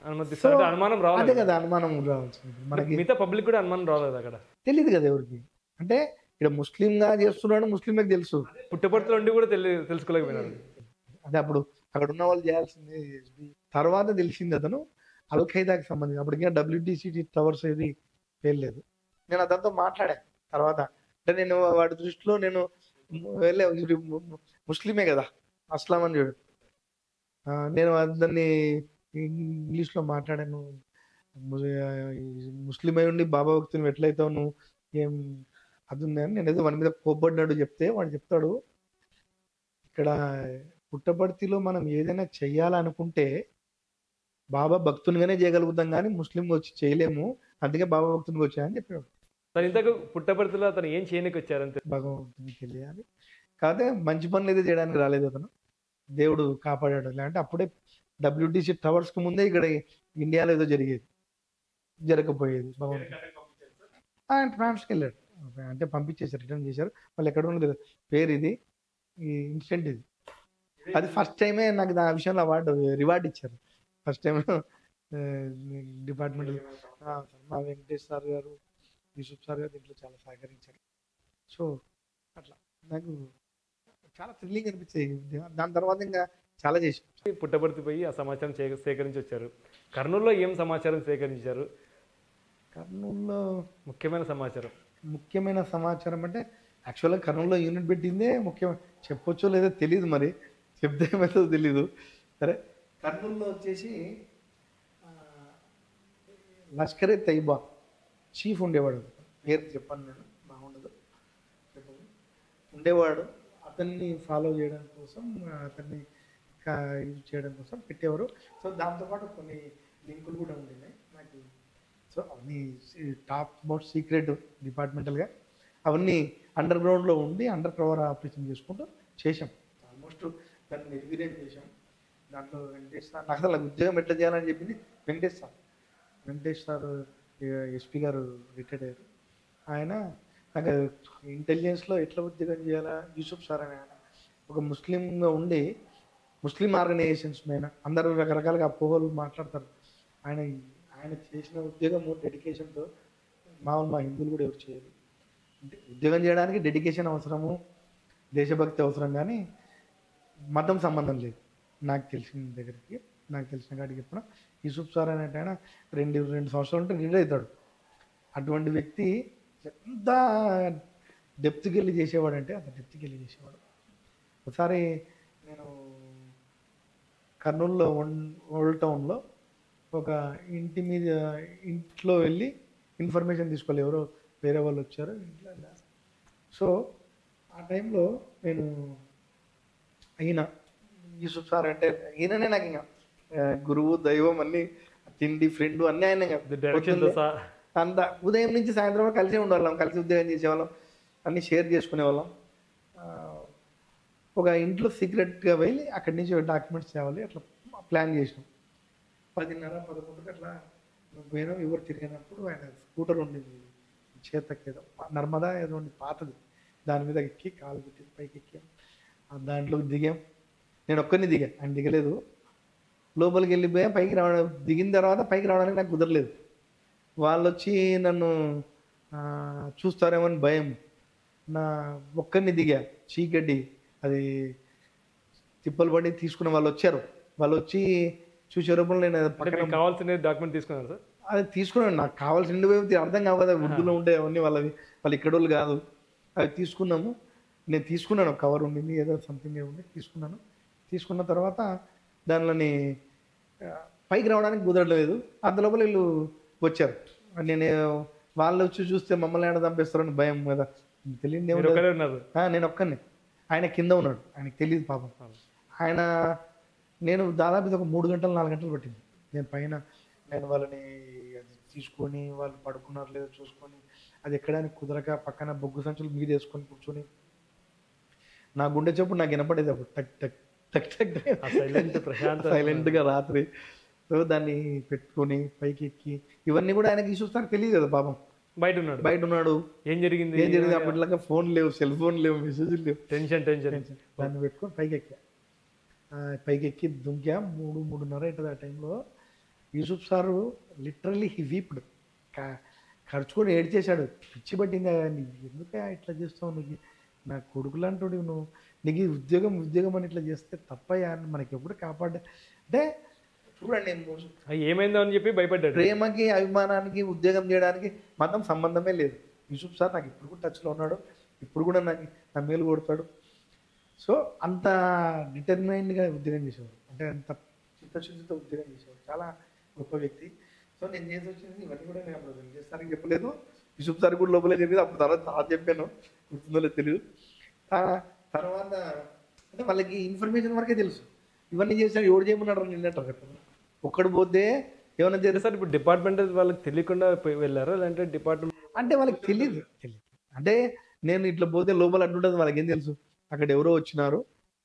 అనుమతిస్తారు, అనుమానం రావాలి. అదే కదా అనుమానం రావాల్సింది మనకి. మిగతా పబ్లిక్ కూడా అనుమానం రాలేదు, అక్కడ తెలియదు కదా ఎవరికి. అంటే ఇక్కడ ముస్లింగా చేస్తున్నాడు, ముస్లింలకు తెలుసు. పుట్టపర్తిలో ఉండి కూడా తెలుసుకోలేకపోయినారు. అదే అప్పుడు అక్కడ ఉన్న వాళ్ళు చేయాల్సింది. తర్వాత తెలిసింది అతను అల్ ఖైదాకి సంబంధించి. అప్పుడు ఇంకా WTC టవర్స్ ఏది పేర్లేదు. నేను అతనితో మాట్లాడాను తర్వాత. అంటే నేను వాడి దృష్టిలో నేను వెళ్ళే ముస్లిమే కదా, అస్లాం అని చూడు. నేను దాన్ని ఇంగ్లీష్లో మాట్లాడాను. ముస్లిం అయి ఉండి బాబా భక్తుని ఎట్లయితావు నువ్వు, ఏం అది ఉంది అని. నేను ఏదో వాడి మీద కోప్పడినాడు చెప్తే వాడు చెప్తాడు, ఇక్కడ పుట్టపర్తిలో మనం ఏదైనా చెయ్యాలనుకుంటే బాబా భక్తునిగానే చేయగలుగుతాం కానీ ముస్లింగా వచ్చి చేయలేము, అందుకే బాబా భక్తునిగా వచ్చాయని చెప్పాడు. ఇంతకు పుట్టపర్తిలో అతను ఏం చేయడానికి వచ్చారంటే భగవంతునికి తెలియాలి. కాదే మంచి పనులు అయితే చేయడానికి రాలేదు అతను, దేవుడు కాపాడాడు. లేదంటే అప్పుడే WTC టవర్స్కి ముందే ఇక్కడ ఇండియాలో ఏదో జరగకపోయేది. భగవంతుడు ఫ్రాన్స్కి వెళ్ళాడు, అంటే పంపించేసారు, రిటర్న్ చేశారు. వాళ్ళు ఎక్కడ ఉన్నది పేరు ఇది, ఈ ఇన్సిడెంట్ ఇది. అది ఫస్ట్ టైమే నాకు ఆ విషయంలో రివార్డ్ ఇచ్చారు. ఫస్ట్ టైం డిపార్ట్మెంట్ మా వెంకటేష్ సార్ గారు, యూసుఫ్ సార్ గారు దీంట్లో చాలా సహకరించారు. సో అట్లా నాకు చాలా థ్రిల్లింగ్ అనిపించేది. దాని తర్వాత ఇంకా చాలా చేసి పుట్టపర్తి పోయి ఆ సమాచారం సేకరించి వచ్చారు. కర్నూలులో ఏం సమాచారం సేకరించారు? కర్నూలులో ముఖ్యమైన సమాచారం అంటే యాక్చువల్గా కర్నూలులో యూనిట్ పెట్టిందే ముఖ్యం. చెప్పొచ్చో లేదో తెలియదు, మరి చెప్తే ఏమైతే తెలీదు. సరే, కర్నూలులో వచ్చేసి లష్కరే తైబా చీఫ్ ఉండేవాడు. పేరు చెప్పాను నేను, బాగుండదు ఉండేవాడు. అతన్ని ఫాలో చేయడం కోసం, అతన్ని యూజ్ చేయడం కోసం పెట్టేవారు. సో దాంతోపాటు కొన్ని లింకులు కూడా ఉండినాయి నాకు. సో అవన్నీ టాప్ మోస్ట్ సీక్రెట్ డిపార్ట్మెంటల్గా అవన్నీ అండర్ గ్రౌండ్లో ఉండి అండర్ కవర్ ఆపరేషన్ చేసుకుంటూ చేసాం. ఆల్మోస్ట్ దాన్ని నిర్వీర్యం చేసాం. దాంట్లో వెంకటేష్ సార్ నాకు అసలు ఉద్యోగం ఎట్లా చేయాలని చెప్పింది వెంకటేష్ సార్ ఎస్పీ గారు రిటైర్డ్ అయ్యారు. ఆయన నాకు ఇంటెలిజెన్స్లో ఎట్లా ఉద్యోగం చేయాలా, యూసుఫ్ సార్ అని ఆయన ఒక ముస్లింగా ఉండి ముస్లిం ఆర్గనైజేషన్స్ మీద అందరూ రకరకాలుగా అపోహలు మాట్లాడతారు. ఆయన ఆయన చేసిన ఉద్యోగం డెడికేషన్తో మా హిందువులు కూడా ఎవరు చేయరు. ఉద్యోగం చేయడానికి డెడికేషన్ అవసరము, దేశభక్తి అవసరం, కానీ మతం సంబంధం లేదు. నాకు తెలిసిన కాడికి చెప్పిన యూసుఫ్ సార్ అనేట ఆయన రెండు సంవత్సరాలు ఉంటే రిటైర్ అవుతాడు. అటువంటి వ్యక్తి ఎంత డెప్త్కి వెళ్ళి చేసేవాడు అంటే అంత డెప్త్కి వెళ్ళి చేసేవాడు. ఒకసారి నేను కర్నూలులో ఓల్డ్ టౌన్లో ఒక ఇంట్లో వెళ్ళి ఇన్ఫర్మేషన్ తీసుకోవాలి, ఎవరో వేరే వాళ్ళు వచ్చారు ఇంట్లో. సో ఆ టైంలో నేను యూసుఫ్ సార్ అంటే ఈయననే నాకు ఇంకా గురువు దైవం అన్నీ, తిండి ఫ్రెండ్ అన్నీ ఆయన. అంత ఉదయం నుంచి సాయంత్రం వరకు కలిసే ఉండేవాళ్ళం, కలిసి ఉద్యోగం చేసేవాళ్ళం, అన్నీ షేర్ చేసుకునేవాళ్ళం. ఒక ఇంట్లో సీక్రెట్గా వెళ్ళి అక్కడి నుంచి డాక్యుమెంట్స్ తేవాలి అట్లా ప్లాన్ చేసినాం. 10:30-11 అట్లా పోయినాం. ఎవరు తిరిగినప్పుడు ఆయన స్కూటర్ ఉండింది చేతకేదో నర్మదా ఏదో ఉండి పాతది, దాని మీద ఎక్కి కాలు పెట్టి పైకి ఎక్కాం. దాంట్లోకి దిగాం. నేను ఒక్కరిని దిగా, ఆయన దిగలేదు. లోపలికి వెళ్ళిపోయా. పైకి రావడం దిగిన తర్వాత పైకి రావడానికి నాకు కుదరలేదు. వాళ్ళు వచ్చి నన్ను చూస్తారేమో అని భయం. ఒక్కరిని దిగా. చీకటి, అది తిప్పలు పడి తీసుకున్న వాళ్ళు వచ్చారు. వాళ్ళు వచ్చి చూసే రూపంలో నేను పక్కన కావాల్సిన డాక్యుమెంట్ తీసుకున్నాను సార్. అది తీసుకున్నాను. నాకు కావాల్సిన అర్థం కావు కదా, ఉర్దూలో ఉండే అవన్నీ వాళ్ళు ఇక్కడ వాళ్ళు కాదు. అవి తీసుకున్నాము. నేను తీసుకున్నాను, కవర్ ఉండింది ఏదో సంథింగ్ ఉండి తీసుకున్న తర్వాత దానిలోని పైకి రావడానికి కుదరలేదు. అంతలోపల వీళ్ళు వచ్చారు. నేను వాళ్ళు వచ్చి చూస్తే మమ్మల్ని ఏడ చంపేస్తారని భయం కదా, తెలియదు. నేను ఒక్కనే, ఆయన కింద ఉన్నాడు, ఆయనకు తెలియదు పాపం. నేను దాదాపు ఇది ఒక 3-4 గంటలు పట్టింది. నేను వాళ్ళని తీసుకొని వాళ్ళు పడుకున్నారు లేదో చూసుకొని అది ఎక్కడానికి కుదరక పక్కన బొగ్గు సంచులు మీద వేసుకొని కూర్చొని నా గుండె చప్పుడు నాకు వినపడేది అప్పుడు టక్ టక్ టక్ టక్ సైలెంట్గా రాత్రి. సో దాన్ని పెట్టుకొని పైకి ఎక్కి ఇవన్నీ కూడా ఆయనకి చూస్తాను తెలియదు కదా పాపం. బయట ఉన్నాడు. ఏం జరిగింది అప్పటిలాగా ఫోన్ లేవు, సెల్ ఫోన్ లేవు, మెసేజ్లు లేవు. టెన్షన్. దాన్ని పెట్టుకొని పైకి ఎక్కి దుంకా. 3-3:30 అవుతుంది. ఆ టైంలో యూసుఫ్ సారు లిటరల్లీ హీ వీప్డ్, ఖర్చుకొని ఏడ్చేశాడు. పిచ్చి పట్టిందా, నీకు ఎందుకే ఇట్లా చేస్తావు, నీకు నా కొడుకులు అంటాడు, నువ్వు నీకు ఉద్యోగం అని ఇట్లా చేస్తే తప్పయ్యా, మనకి ఎప్పుడు కాపాడే అంటే చూడండి. ఏమైందో అని చెప్పి భయపడ్డాడు. ప్రేమకి, అభిమానానికి, ఉద్యోగం చేయడానికి మతం సంబంధమే లేదు. యూసుఫ్ సార్ నాకు ఇప్పుడు కూడా టచ్లో ఉన్నాడు, ఇప్పుడు కూడా నా మేలు కొడతాడు. సో అంత డిటర్మైన్డ్గా ఉద్యోగం చేసేవాడు, అంటే అంత చిత్తశుద్ధితో ఉద్యోగం చేసేవాడు. చాలా గొప్ప వ్యక్తి. సో నేను చేసి వచ్చింది ఇవన్నీ కూడా నేను అప్పుడు వెంకటేశ్వరికి చెప్పలేదు, యూసుఫ్ సార్ కూడా లోపలే చెప్పేది. అప్పుడు తర్వాత చెప్పాను, గుర్తుందో తెలియదు. తర్వాత అంటే వాళ్ళకి ఇన్ఫర్మేషన్ వరకే తెలుసు. ఇవన్నీ చేశాడు, ఎవడు చేయమన్నాడు నిన్నట్టు కదా. ఒక్కడు పోతే ఏమైనా చేస్తే సార్ ఇప్పుడు డిపార్ట్మెంట్ వాళ్ళకి తెలియకుండా వెళ్ళారా, లేదంటే డిపార్ట్మెంట్ అంటే వాళ్ళకి తెలియదు. అంటే నేను ఇట్లా పోతే లోపల అంటుంటుంది, వాళ్ళకి ఏం తెలుసు, అక్కడ ఎవరో వచ్చినారు,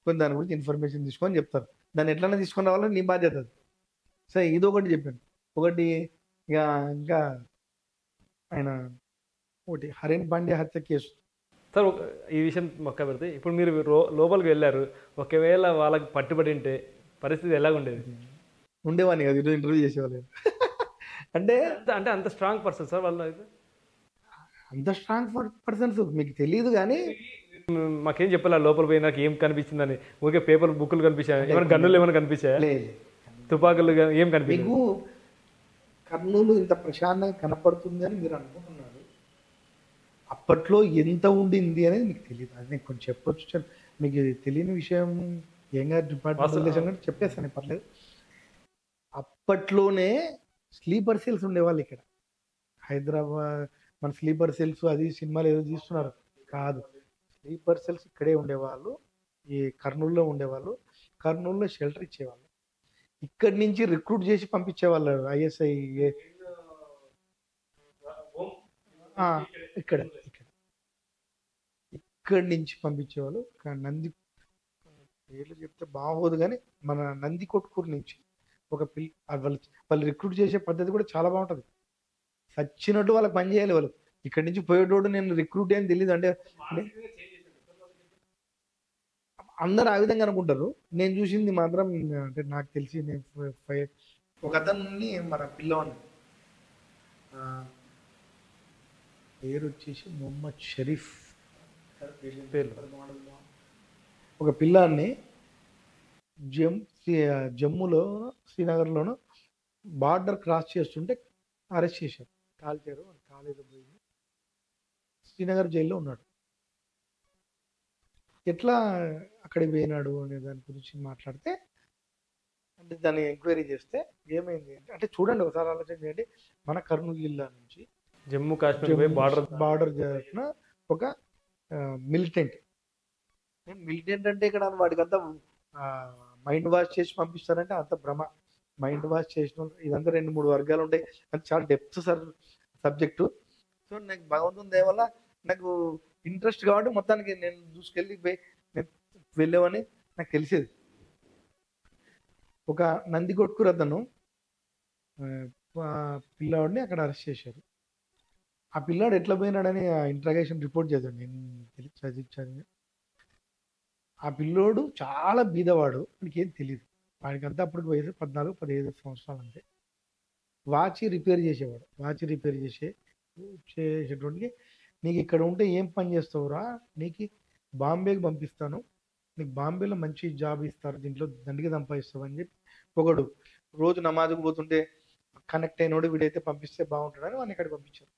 కొన్ని దాని గురించి ఇన్ఫర్మేషన్ తీసుకొని చెప్తారు. దాన్ని ఎట్లన్నా తీసుకొని రావాలని నీ బాధ్యత అది. సో ఇది ఒకటి చెప్పాను. ఒకటి ఇంకా ఆయన ఒకటి హరేన్ పాండ్యా హత్య కేసు. సార్ ఈ విషయం మొక్క పెడితే ఇప్పుడు మీరు లోపలికి వెళ్ళారు, ఒకవేళ వాళ్ళకి పట్టుబడి ఉంటే పరిస్థితి ఎలాగ ఉండేవాడిని కదా, ఈరోజు ఇంటర్వ్యూ చేసేవాళ్ళు. అంటే అంత స్ట్రాంగ్ పర్సన్ సార్ వాళ్ళు. అయితే అంత స్ట్రాంగ్ పర్సన్స్ మీకు తెలియదు, కానీ మాకేం చెప్పాలి లోపల పోయి నాకు ఏం కనిపించిందని. ఓకే, పేపర్ బుక్కులు కనిపించాయి, ఏమైనా గన్నులు ఏమైనా కనిపించాయా, తుపాకులు ఏం కనిపించాయి? మీకు కర్నూలు ఇంత ప్రశాంతంగా కనపడుతుంది అని మీరు అనుకుంటున్నారు, అప్పట్లో ఎంత ఉండింది అనేది మీకు తెలియదు. అది నేను కొంచెం చెప్పొచ్చు, మీకు తెలియని విషయం ఏంగా డిపార్ట్మెంట్ చెప్పేస్తాను, పర్లేదు. అప్పట్లోనే స్లీపర్ సెల్స్ ఉండేవాళ్ళు ఇక్కడ హైదరాబాద్. మన స్లీపర్ సెల్స్ అది సినిమాలు ఏదో తీస్తున్నారు కాదు, స్లీపర్ సెల్స్ ఇక్కడే ఉండేవాళ్ళు, ఈ కర్నూలులో ఉండేవాళ్ళు. కర్నూలులో షెల్టర్ ఇచ్చేవాళ్ళు. ఇక్కడి నుంచి రిక్రూట్ చేసి పంపించేవాళ్ళు ఐఎస్ఐ ఇక్కడ ఇక్కడ ఇక్కడి నుంచి పంపించేవాళ్ళు. నంది పేర్లు చెప్తే బాగోదు కానీ మన నంది కొట్కూరు నుంచి ఒక వాళ్ళు రిక్రూట్ చేసే పద్ధతి కూడా చాలా బాగుంటుంది. చచ్చినట్టు వాళ్ళకి పని చేయాలి. వాళ్ళు ఇక్కడి నుంచి పోయేటోడు నేను రిక్రూట్ అని తెలియదు అంటే అందరు ఆ విధంగా అనుకుంటారు. నేను చూసింది మాత్రం అంటే నాకు తెలిసి నేను ఒక అతన్ని మన పిల్లవాడిని పేరు వచ్చేసి మొహమ్మద్ షరీఫ్ ఒక పిల్లాన్ని జమ్మూలో శ్రీనగర్లోనూ బార్డర్ క్రాస్ చేస్తుంటే అరెస్ట్ చేశారు, కాల్చారు. కాలేజీ పోయింది, శ్రీనగర్ జైల్లో ఉన్నాడు. ఎట్లా అక్కడికి పోయినాడు అనే దాని గురించి మాట్లాడితే అంటే దాన్ని ఎంక్వైరీ చేస్తే ఏమైంది అంటే చూడండి ఒకసారి ఆలోచన చేయండి. మన కర్నూలు జిల్లా నుంచి జమ్మూ కాశ్మీర్ బార్డర్ జరిగిన ఒక మిలిటెంట్ అంటే ఇక్కడ వాడికంతా మైండ్ వాష్ చేసి పంపిస్తారంటే అంత భ్రమ. మైండ్ వాష్ చేసిన ఇదంతా 2-3 వర్గాలు ఉంటాయి. అది చాలా డెప్త్ సబ్జెక్టు. సో నాకు భగవంతుని దయ వల్ల నాకు ఇంట్రెస్ట్ కాబట్టి మొత్తానికి నేను దూసుకెళ్ళి నేను వెళ్ళేవని నాకు తెలిసేది. ఒక నంది కొట్కూరు అతను పిల్లాడిని అక్కడ అరెస్ట్ చేశారు. ఆ పిల్లాడు ఎట్లా పోయినాడని ఆ ఇంట్రాగేషన్ రిపోర్ట్ చేశాడు. నేను చదివించాను. ఆ పిల్లోడు చాలా బీదవాడు, వాడికి ఏం తెలియదు. వాడికంతా అప్పటికి వయసు 14-15 సంవత్సరాలు అంతే. వాచ్ రిపేర్ చేసేవాడు. వాచ్ రిపేర్ చేసేటోడికి నీకు ఇక్కడ ఉంటే ఏం పని చేస్తావురా, నీకు బాంబేకి పంపిస్తాను, నీకు బాంబేలో మంచి జాబ్ ఇస్తారు, దీంట్లో దండిగా సంపాదిస్తావు అని చెప్పి ఒకడు రోజు నమాజ్కి పోతుంటే కనెక్ట్ అయినోడు వీడైతే పంపిస్తే బాగుంటుందని వాడిని ఇక్కడికి పంపించారు.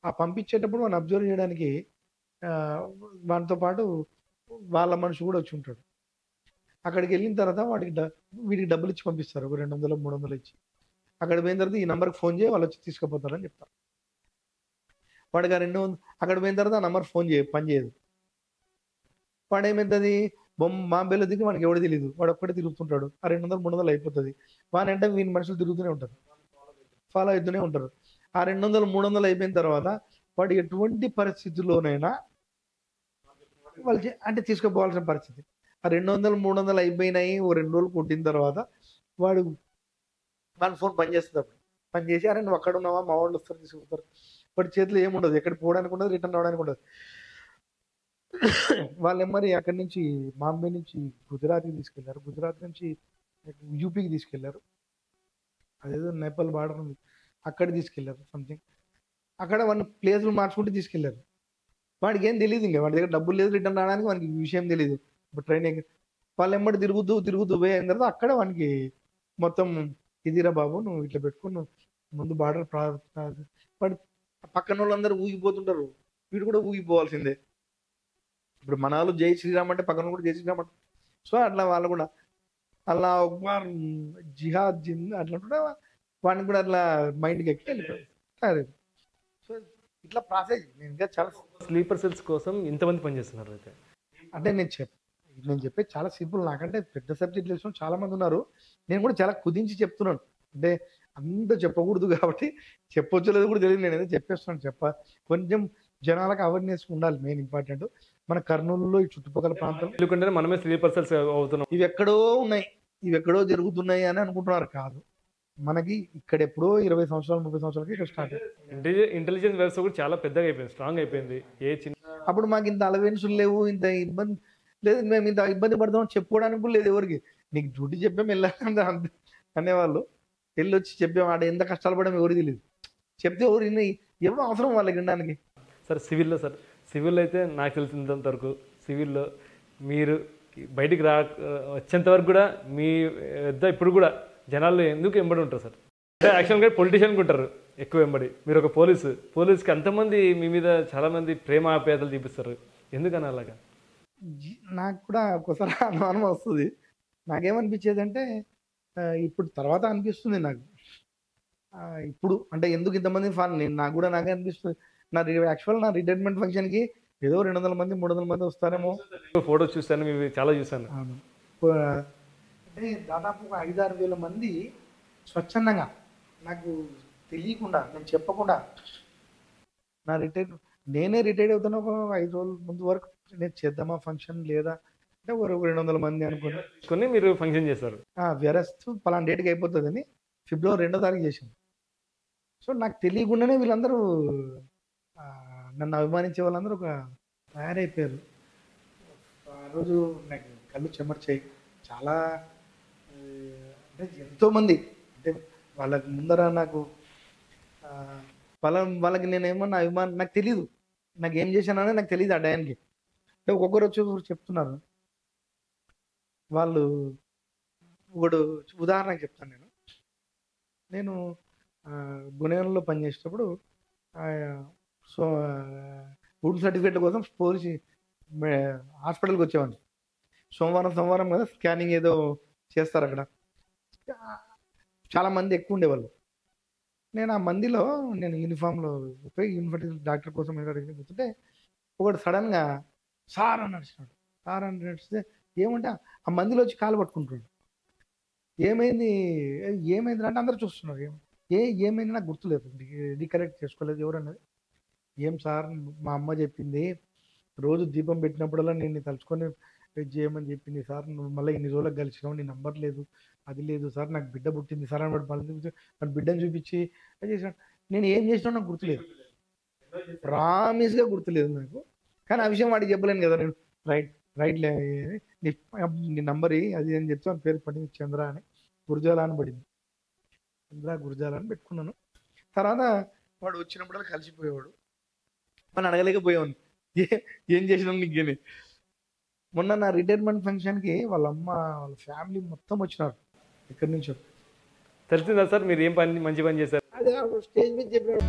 ఆ పంపించేటప్పుడు వాడిని అబ్జర్వ్ చేయడానికి వాటితో పాటు వాళ్ళ మనిషి కూడా వచ్చి ఉంటాడు. అక్కడికి వెళ్ళిన తర్వాత వీడికి డబ్బులు ఇచ్చి పంపిస్తారు, ఒక 200-300 ఇచ్చి. అక్కడ పోయిన తర్వాత ఈ నెంబర్కి ఫోన్ చేయి, వాళ్ళు వచ్చి తీసుకుపోతారని చెప్తారు. వాడికి ఆ 200 అక్కడ పోయిన తర్వాత ఆ నెంబర్ పని చేయదు. వాడు ఏమవుతుంది, బాంబేలో దిగి వాడికి ఎవడు తెలియదు, వాడు ఒక్కడే తిరుగుతుంటాడు. ఆ 200-300 అయిపోతుంది. వాని అంటే వీని మనుషులు తిరుగుతూనే ఉంటారు, ఫాలో అవుతూనే ఉంటారు. ఆ 200-300 అయిపోయిన తర్వాత వాడు ఎటువంటి పరిస్థితుల్లోనైనా వాళ్ళు అంటే తీసుకుపోవాల్సిన పరిస్థితి. ఆ 200-300 అయిపోయినాయి. ఓ 2 రోజులు కొట్టిన తర్వాత వాడు ఫోన్ పనిచేస్తుంది. అప్పుడు పనిచేసి అరే నువ్వు అక్కడ ఉన్నావా, మా వాళ్ళు వస్తారు తీసుకుపోతారు. వాడి చేతిలో ఏముండదు, ఎక్కడికి పోవడానికి ఉండదు, రిటర్న్ రావడానికి ఉండదు. వాళ్ళు మరి అక్కడి నుంచి బాంబే నుంచి గుజరాత్కి తీసుకెళ్లారు, గుజరాత్ నుంచి యూపీకి తీసుకెళ్లారు, అదేదో నేపాల్ బార్డర్ ఉంది అక్కడ తీసుకెళ్లారు సంథింగ్. అక్కడ వాడిని ప్లేసులు మార్చుకుంటూ తీసుకెళ్లారు. వాడికి ఏం తెలియదు, ఇంకా వాడి దగ్గర డబ్బులు లేదు, రిటర్న్ రావడానికి వానికి విషయం తెలియదు. ఇప్పుడు ట్రైనింగ్ వాళ్ళు ఎమ్మడి తిరుగుతూ పోయిన తర్వాత అక్కడ వానికి మొత్తం ఇదిరా బాబు నువ్వు ఇట్లా పెట్టుకుని నువ్వు ముందు బార్డర్ వాడు పక్కన వాళ్ళందరూ ఊగిపోతుంటారు, వీడు కూడా ఊగిపోవాల్సిందే. ఇప్పుడు మన వాళ్ళు జై శ్రీరామ్ అంటే పక్కన కూడా జై శ్రీరామ్ అంటే. సో అట్లా వాళ్ళు కూడా అలా జిహాద్ అట్లా వాడిని కూడా అట్లా మైండ్కి ఎక్కి వెళ్ళిపోయారు. సో ఇట్లా ప్రాసెస్. నేను ఇంకా చాలా స్లీపర్ సెల్స్ కోసం ఇంతమంది పనిచేస్తున్నారు అయితే అంటే నేను చెప్పేది చాలా సింపుల్. నాకంటే పెద్ద సబ్జెక్ట్ తెలిసిన చాలా మంది ఉన్నారు. నేను కూడా చాలా కుదించి చెప్తున్నాను, అంటే అంత చెప్పకూడదు కాబట్టి చెప్పొచ్చు లేదు కూడా తెలియదు. నేను ఏదో చెప్పేస్తున్నాను. కొంచెం జనాలకు అవేర్నెస్ ఉండాలి, మెయిన్ ఇంపార్టెంట్. మన కర్నూలులో ఈ చుట్టుపక్కల ప్రాంతం ఎందుకంటే మనమే స్లీపర్ సెల్స్ అవుతున్నాం, ఇవి ఎక్కడో జరుగుతున్నాయి అని అనుకుంటున్నారు. కాదు, మనకి ఇక్కడ ఎప్పుడో 20 సంవత్సరాలు 30 సంవత్సరాలకి ఇక్కడ స్టార్ట్ అయింది. ఇంటెలిజెన్స్ వ్యవస్థ కూడా చాలా పెద్దగా అయిపోయింది, స్ట్రాంగ్ అయిపోయింది. అప్పుడు మాకు ఇంత అలవెన్సులు లేవు, ఇంత ఇబ్బంది లేదు, మేము ఇంత ఇబ్బంది పడతామని చెప్పుకోవడానికి కూడా లేదు ఎవరికి. నీకు డ్యూటీ చెప్పాం వెళ్ళాలి అనేవాళ్ళు, వెళ్ళొచ్చి చెప్పాం. ఆడ ఎంత కష్టాలు పడడం ఎవరికి తెలియదు. చెప్తే ఎవరు అవసరం వాళ్ళకి వినడానికి. సార్ సివిల్లో అయితే నాకు తెలిసినంత వరకు సివిల్లో మీరు బయటికి వచ్చేంత వరకు కూడా మీ వద్ద ఇప్పుడు కూడా జనాలు ఎందుకు ఎంబడి ఉంటారు సార్? అంటే యాక్చువల్గా పొలిటీషియన్కి ఉంటారు ఎక్కువ ఎంబడి. మీరు ఒక పోలీస్కి అంతమంది మీ మీద చాలామంది ప్రేమ ఆప్యాయతలు చూపిస్తారు, ఎందుకని అలాగా? నాకు కూడా ఒక్కోసారి అనుమానం వస్తుంది. నాకేమనిపించేది అంటే ఇప్పుడు తర్వాత అనిపిస్తుంది నాకు, ఇప్పుడు అంటే ఎందుకు ఇంతమంది నాకే అనిపిస్తుంది. యాక్చువల్ నా రిటైర్మెంట్ ఫంక్షన్కి ఏదో 200 మంది 300 మంది వస్తారేమో. ఫోటో చూస్తాను, చాలా చూసాను. అంటే దాదాపు ఒక 5-6 వేల మంది స్వచ్ఛందంగా నాకు తెలియకుండా, నేను చెప్పకుండా, నా నేనే రిటైర్డ్ అవుతున్నా ఒక 5 రోజుల ముందు వరకు నేను చేద్దామా ఫంక్షన్ లేదా అంటే ఒక 200 మంది అనుకున్నా. కొని మీరు ఫంక్షన్ చేస్తారు. వ్యరస్తు పలానా డేట్కి అయిపోతుందని ఫిబ్రవరి 2వ తారీఖు చేసింది. సో నాకు తెలియకుండానే వీళ్ళందరూ నన్ను అభిమానించే వాళ్ళందరూ ఒక తయారైపోయారు. ఆ రోజు నాకు కళ్ళు చెమర్చాయి. చాలా అంటే ఎంతోమంది, అంటే వాళ్ళకి ముందర నాకు వాళ్ళకి నేనేమన్నా అభిమానం నాకు తెలీదు, నాకు ఏం చేశానని నాకు తెలియదు ఆ టైంకి. అంటే ఒక్కొక్కరు వచ్చి చెప్తున్నారు. వాళ్ళు ఒకడు ఉదాహరణకు చెప్తాను. నేను గుణేలో పనిచేసేటప్పుడు సో ఫుడ్ సర్టిఫికేట్ కోసం పోలీస్ హాస్పిటల్కి వచ్చేవాడిని. సోమవారం కదా స్కానింగ్ ఏదో చేస్తారు అక్కడ, చాలామంది ఎక్కువ ఉండేవాళ్ళు. నేను ఆ మందిలో నేను యూనిఫామ్లో పోయి యూనిఫామ్ డాక్టర్ కోసం కూర్చుంటే ఒకటి సడన్గా సార్ అని నడిచినాడు. సార్ అని నడిస్తే ఏమంటే ఆ మందిలో వచ్చి కాలు పట్టుకుంటున్నాడు. ఏమైంది అంటే అందరూ చూస్తున్నారు. ఏమైంది నాకు గుర్తులేదు, రీకరెక్ట్ చేసుకోలేదు ఎవరన్నది. ఏం సార్, మా అమ్మ చెప్పింది రోజు దీపం పెట్టినప్పుడల్లా నేను తలుచుకొని చేయమని చెప్పింది సార్. నువ్వు మళ్ళీ ఇన్ని రోజులకు కలిసినావు, నీ నంబర్ లేదు, అది లేదు సార్, నాకు బిడ్డ పుట్టింది సార్ అని వాడు బిడ్డను చూపించి అది చేసినాడు. నేను ఏం చేసినా నాకు గుర్తులేదు, ప్రామిస్గా గుర్తులేదు నాకు. కానీ ఆ విషయం వాడికి చెప్పలేను కదా నేను. రైట్ నీ నంబర్ అది అని చెప్తే వాని పేరు పడింది చంద్ర అని, గుర్జాల అని పడింది. చంద్ర గుర్జాల అని పెట్టుకున్నాను. తర్వాత వాడు వచ్చినప్పుడు కలిసిపోయేవాడు, మనం అడగలేకపోయేవాడిని ఏం చేసినాం నీకు అని. మొన్న నా రిటైర్మెంట్ ఫంక్షన్కి వాళ్ళ అమ్మ వాళ్ళ ఫ్యామిలీ మొత్తం వచ్చినారు ఎక్కడి నుంచో. తెలిసిందా సార్ మీరు ఏం మంచి పని చేశారు? అదే స్టేజ్ మీద చెప్పినాడు.